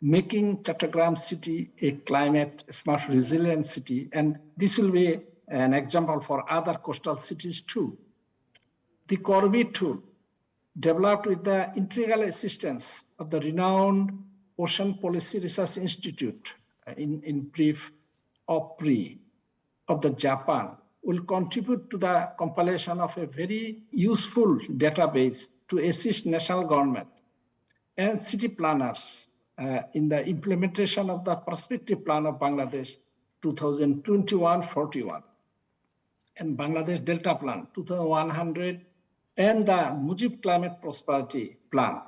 making Chattogram city a climate smart resilient city. And this will be an example for other coastal cities too. The CORVI tool, developed with the integral assistance of the renowned Ocean Policy Research Institute, in brief, OPRI, of the Japan, will contribute to the compilation of a very useful database to assist national government and city planners in the implementation of the Perspective Plan of Bangladesh 2021-41 and Bangladesh Delta Plan 2100 and the Mujib Climate Prosperity Plan.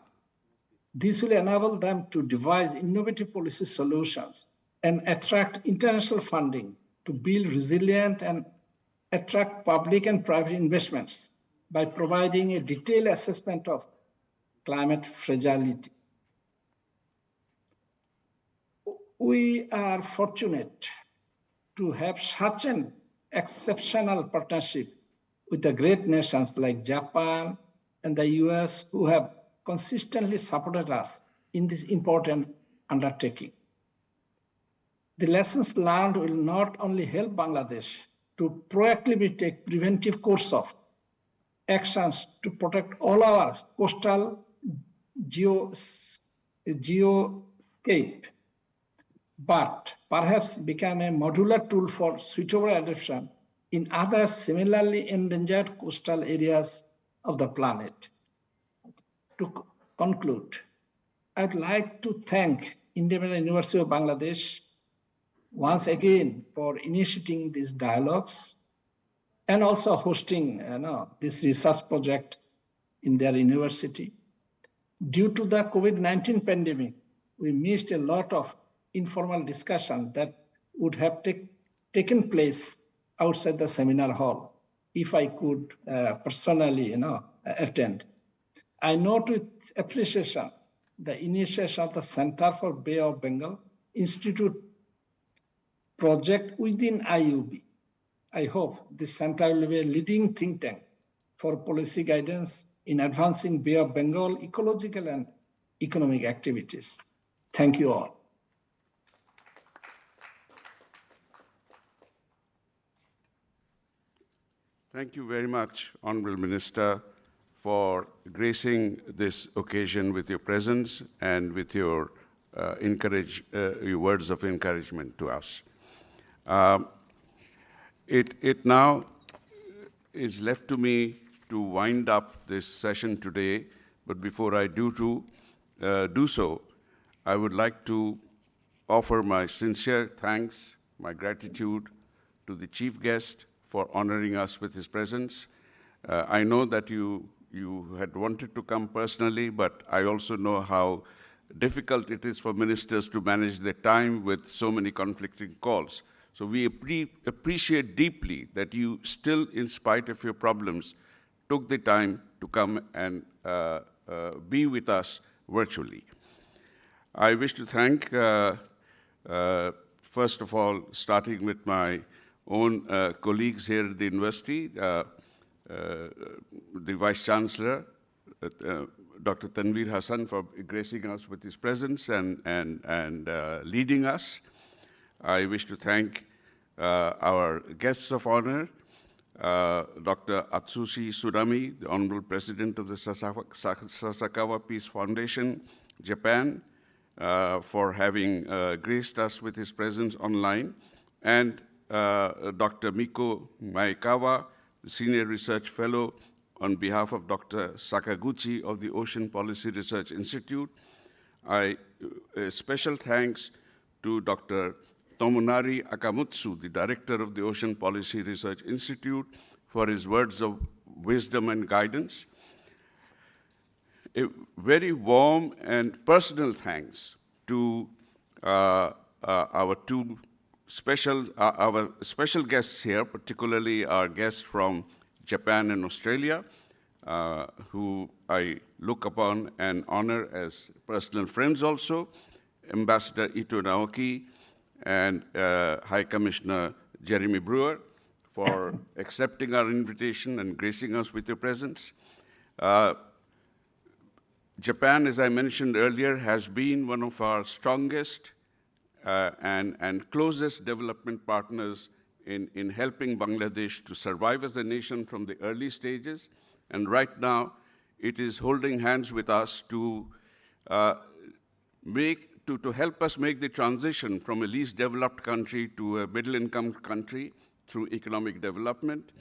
This will enable them to devise innovative policy solutions and attract international funding to build resilient and attract public and private investments by providing a detailed assessment of climate fragility. We are fortunate to have such an exceptional partnership with the great nations like Japan and the US, who have consistently supported us in this important undertaking. The lessons learned will not only help Bangladesh to proactively take preventive course of actions to protect all our coastal geoscape, but perhaps become a modular tool for switchover adoption in other similarly endangered coastal areas of the planet. To conclude, I'd like to thank Independent University of Bangladesh once again for initiating these dialogues and also hosting this research project in their university. Due to the COVID-19 pandemic, we missed a lot of informal discussion that would have taken place outside the seminar hall if I could personally attend. I note with appreciation the initiation of the Center for Bay of Bengal Institute project within IUB. I hope this center will be a leading think tank for policy guidance in advancing Bay of Bengal ecological and economic activities. Thank you all. Thank you very much, Honorable Minister, for gracing this occasion with your presence and with your words of encouragement to us. It now is left to me to wind up this session today, but before I do so, I would like to offer my sincere thanks, my gratitude to the chief guest for honoring us with his presence. I know that you had wanted to come personally, but I also know how difficult it is for ministers to manage their time with so many conflicting calls. So we appreciate deeply that you still, in spite of your problems, took the time to come and be with us virtually. I wish to thank, first of all, starting with my own colleagues here at the university, the Vice Chancellor, Dr. Tanveer Hassan, for gracing us with his presence and leading us. I wish to thank our guests of honor, Dr. Atsushi Tsunami, the Honorable President of the Sasakawa Peace Foundation, Japan, for having graced us with his presence online, and Dr. Miko Maekawa, the Senior Research Fellow on behalf of Dr. Sakaguchi of the Ocean Policy Research Institute. Special thanks to Dr. Tamunari Akamatsu, the Director of the Ocean Policy Research Institute, for his words of wisdom and guidance. A very warm and personal thanks to our special guests here, particularly our guests from Japan and Australia, who I look upon and honor as personal friends also, Ambassador Ito Naoki and High Commissioner Jeremy Brewer, for accepting our invitation and gracing us with your presence. Japan, as I mentioned earlier, has been one of our strongest and closest development partners in helping Bangladesh to survive as a nation from the early stages. And right now, it is holding hands with us to help us make the transition from a least developed country to a middle-income country through economic development.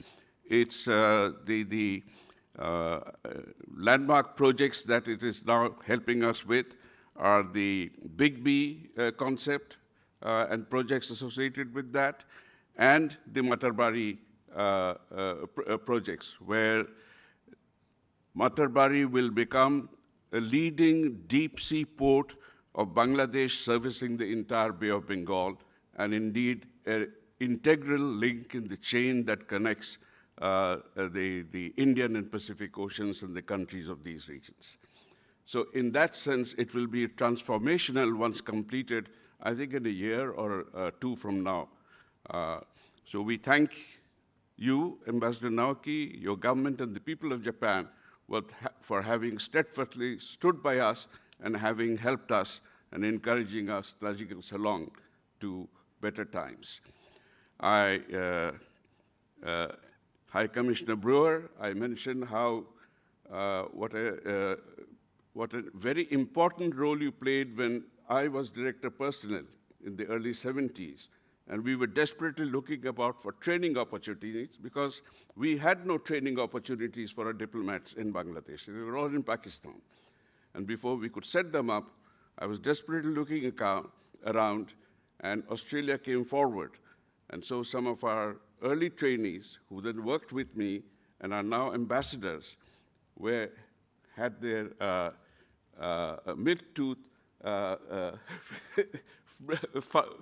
It's the landmark projects that it is now helping us with are the Big B concept and projects associated with that, and the Matarbari projects, where Matarbari will become a leading deep-sea port of Bangladesh, servicing the entire Bay of Bengal, and indeed an integral link in the chain that connects the Indian and Pacific Oceans and the countries of these regions. So in that sense, it will be transformational once completed, I think in a year or two from now. So we thank you, Ambassador Naoki, your government, and the people of Japan for having steadfastly stood by us and having helped us and encouraging us, nudging us along to better times. High Commissioner Brewer, I mentioned how what a very important role you played when I was Director Personnel in the early 70s. And we were desperately looking about for training opportunities because we had no training opportunities for our diplomats in Bangladesh. They were all in Pakistan. And before we could set them up, I was desperately looking around, and Australia came forward. And so some of our early trainees who then worked with me and are now ambassadors had their mid-tooth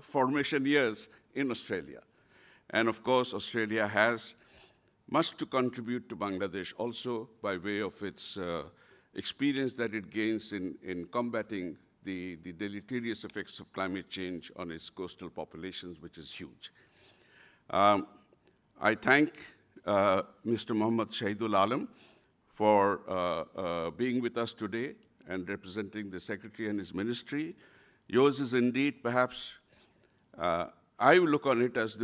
formation years in Australia. And of course, Australia has much to contribute to Bangladesh also by way of its experience that it gains in combating the deleterious effects of climate change on its coastal populations, which is huge. I thank Mr. Mohammad Shahidul Alam for being with us today and representing the Secretary and his ministry. Yours is indeed perhaps, I look on it as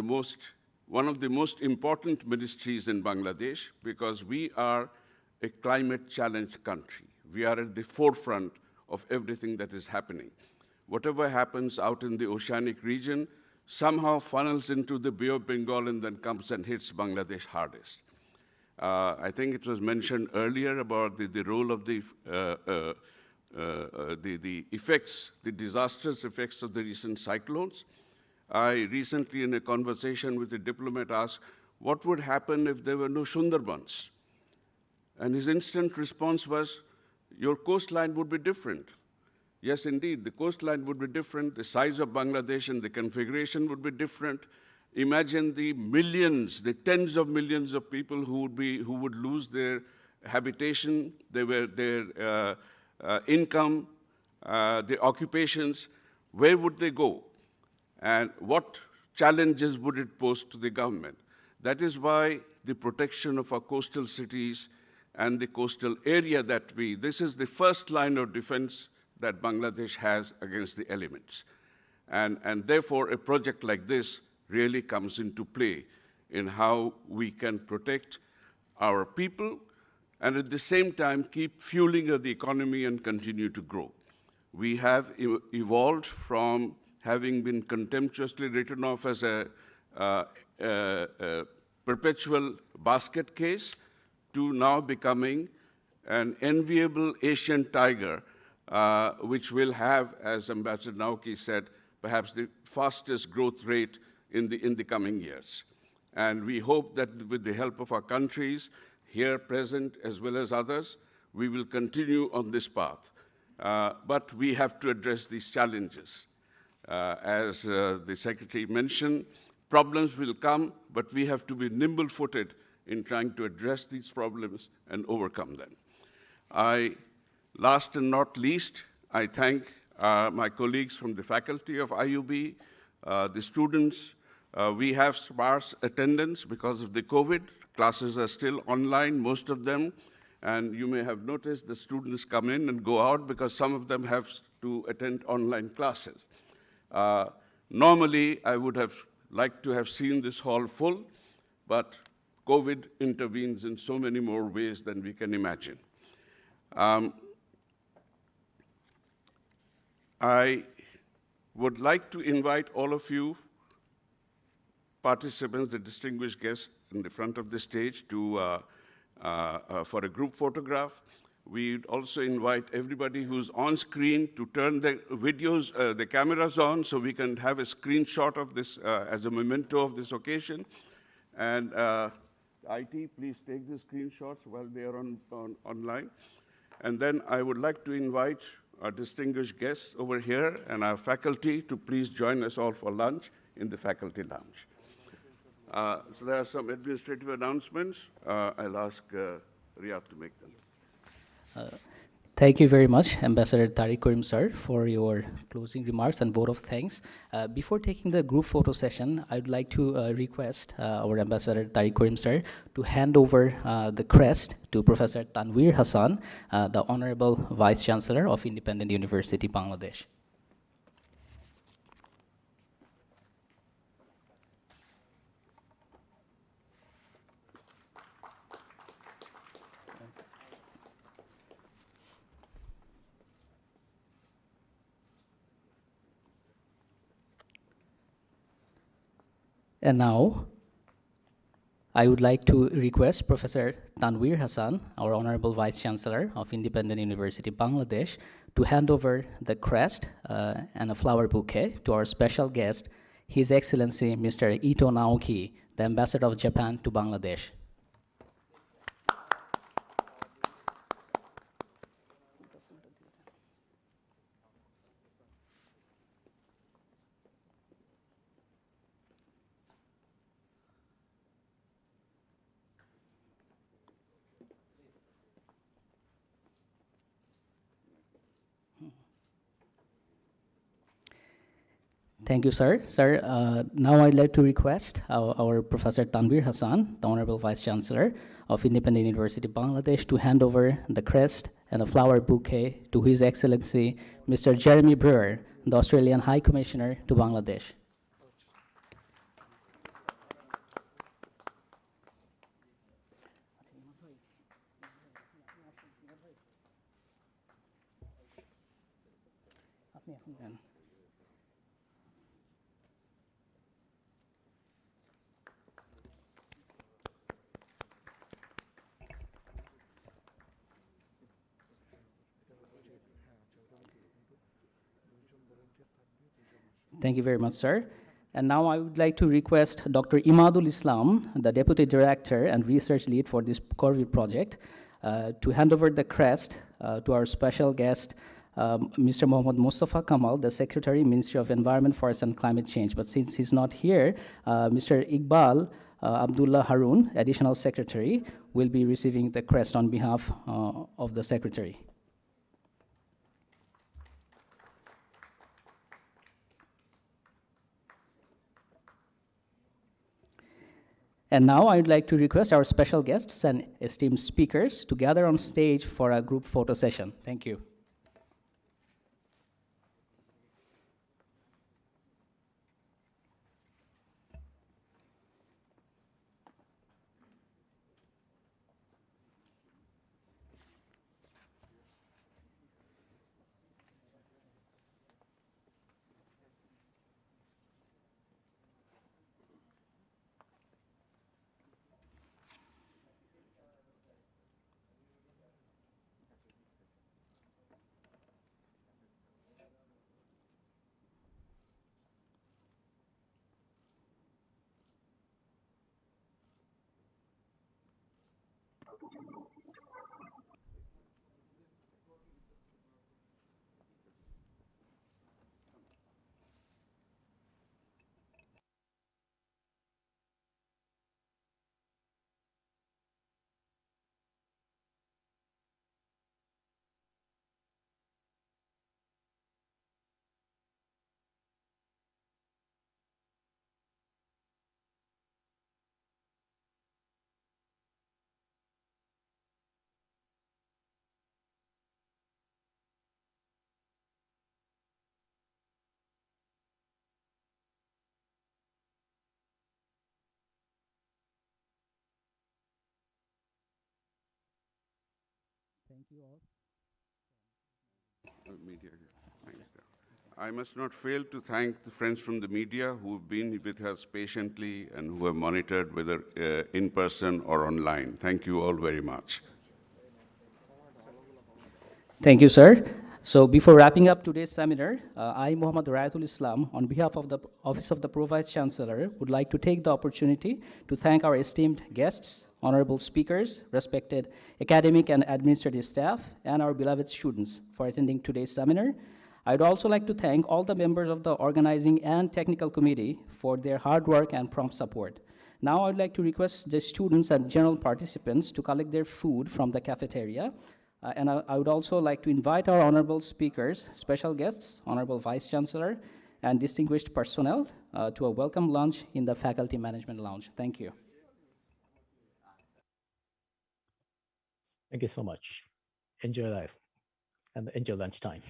one of the most important ministries in Bangladesh because we are a climate challenged country. We are at the forefront of everything that is happening. Whatever happens out in the oceanic region somehow funnels into the Bay of Bengal and then comes and hits Bangladesh hardest. I think it was mentioned earlier about the role of the effects, the disastrous effects of the recent cyclones. I recently, in a conversation with a diplomat, asked, what would happen if there were no Sundarbans? And his instant response was, your coastline would be different. Yes, indeed, the coastline would be different, the size of Bangladesh and the configuration would be different. Imagine the millions, the tens of millions of people who would lose their habitation, their income, their occupations. Where would they go? And what challenges would it pose to the government? That is why the protection of our coastal cities and the coastal area this is the first line of defense that Bangladesh has against the elements. And therefore, a project like this really comes into play in how we can protect our people and at the same time keep fueling the economy and continue to grow. We have evolved from having been contemptuously written off as a perpetual basket case to now becoming an enviable Asian tiger, which will have, as Ambassador Naoki said, perhaps the fastest growth rate in the coming years. And we hope that with the help of our countries, here present as well as others, we will continue on this path. But we have to address these challenges. As the Secretary mentioned, problems will come, but we have to be nimble-footed in trying to address these problems and overcome them. Last and not least, I thank my colleagues from the faculty of IUB, the students. We have sparse attendance because of the COVID. Classes are still online, most of them, And you may have noticed the students come in and go out because some of them have to attend online classes. Normally, I would have liked to have seen this hall full, but COVID intervenes in so many more ways than we can imagine. I would like to invite all of you participants, the distinguished guests in the front of the stage for a group photograph. We'd also invite everybody who's on screen to turn the videos, the cameras on so we can have a screenshot of this as a memento of this occasion. And IT, please take the screenshots while they are online. And then I would like to invite our distinguished guests over here and our faculty to please join us all for lunch in the faculty lounge. So there are some administrative announcements. I'll ask Riyadh to make them. Thank you very much, Ambassador Tariq Karim sir, for your closing remarks and vote of thanks. Before taking the group photo session, I'd like to request our Ambassador Tariq Karim sir to hand over the crest to Professor Tanveer Hassan, the Honorable Vice Chancellor of Independent University, Bangladesh. And now, I would like to request Professor Tanveer Hassan, our Honorable Vice Chancellor of Independent University, Bangladesh, to hand over the crest and a flower bouquet to our special guest, His Excellency Mr. Ito Naoki, the Ambassador of Japan to Bangladesh. Thank you, sir. Sir, now I'd like to request our Professor Tanveer Hassan, the Honorable Vice Chancellor of Independent University, Bangladesh, to hand over the crest and a flower bouquet to His Excellency Mr. Jeremy Brewer, the Australian High Commissioner to Bangladesh. Thank you very much, sir. And now I would like to request Dr. Imadul Islam, the Deputy Director and Research Lead for this CORVI project, to hand over the crest to our special guest, Mr. Mohammad Mustafa Kamal, the Secretary, Ministry of Environment, Forest and Climate Change. But since he's not here, Mr. Iqbal Abdullah Harun, Additional Secretary, will be receiving the crest on behalf of the Secretary. And now I'd like to request our special guests and esteemed speakers to gather on stage for a group photo session. Thank you. thank you all. Media. Thanks, sir. I must not fail to thank the friends from the media who have been with us patiently and who have monitored whether in person or online. Thank you all very much. Thank you, sir. So before wrapping up today's seminar, I, Muhammad Rayatul Islam, on behalf of the Office of the Pro Vice Chancellor, would like to take the opportunity to thank our esteemed guests, honorable speakers, respected academic and administrative staff, and our beloved students for attending today's seminar. I'd also like to thank all the members of the organizing and technical committee for their hard work and prompt support. Now I'd like to request the students and general participants to collect their food from the cafeteria. And I would also like to invite our honorable speakers, special guests, Honorable Vice Chancellor, and distinguished personnel to a welcome lunch in the Faculty Management Lounge. Thank you. Thank you so much. Enjoy life and enjoy lunchtime.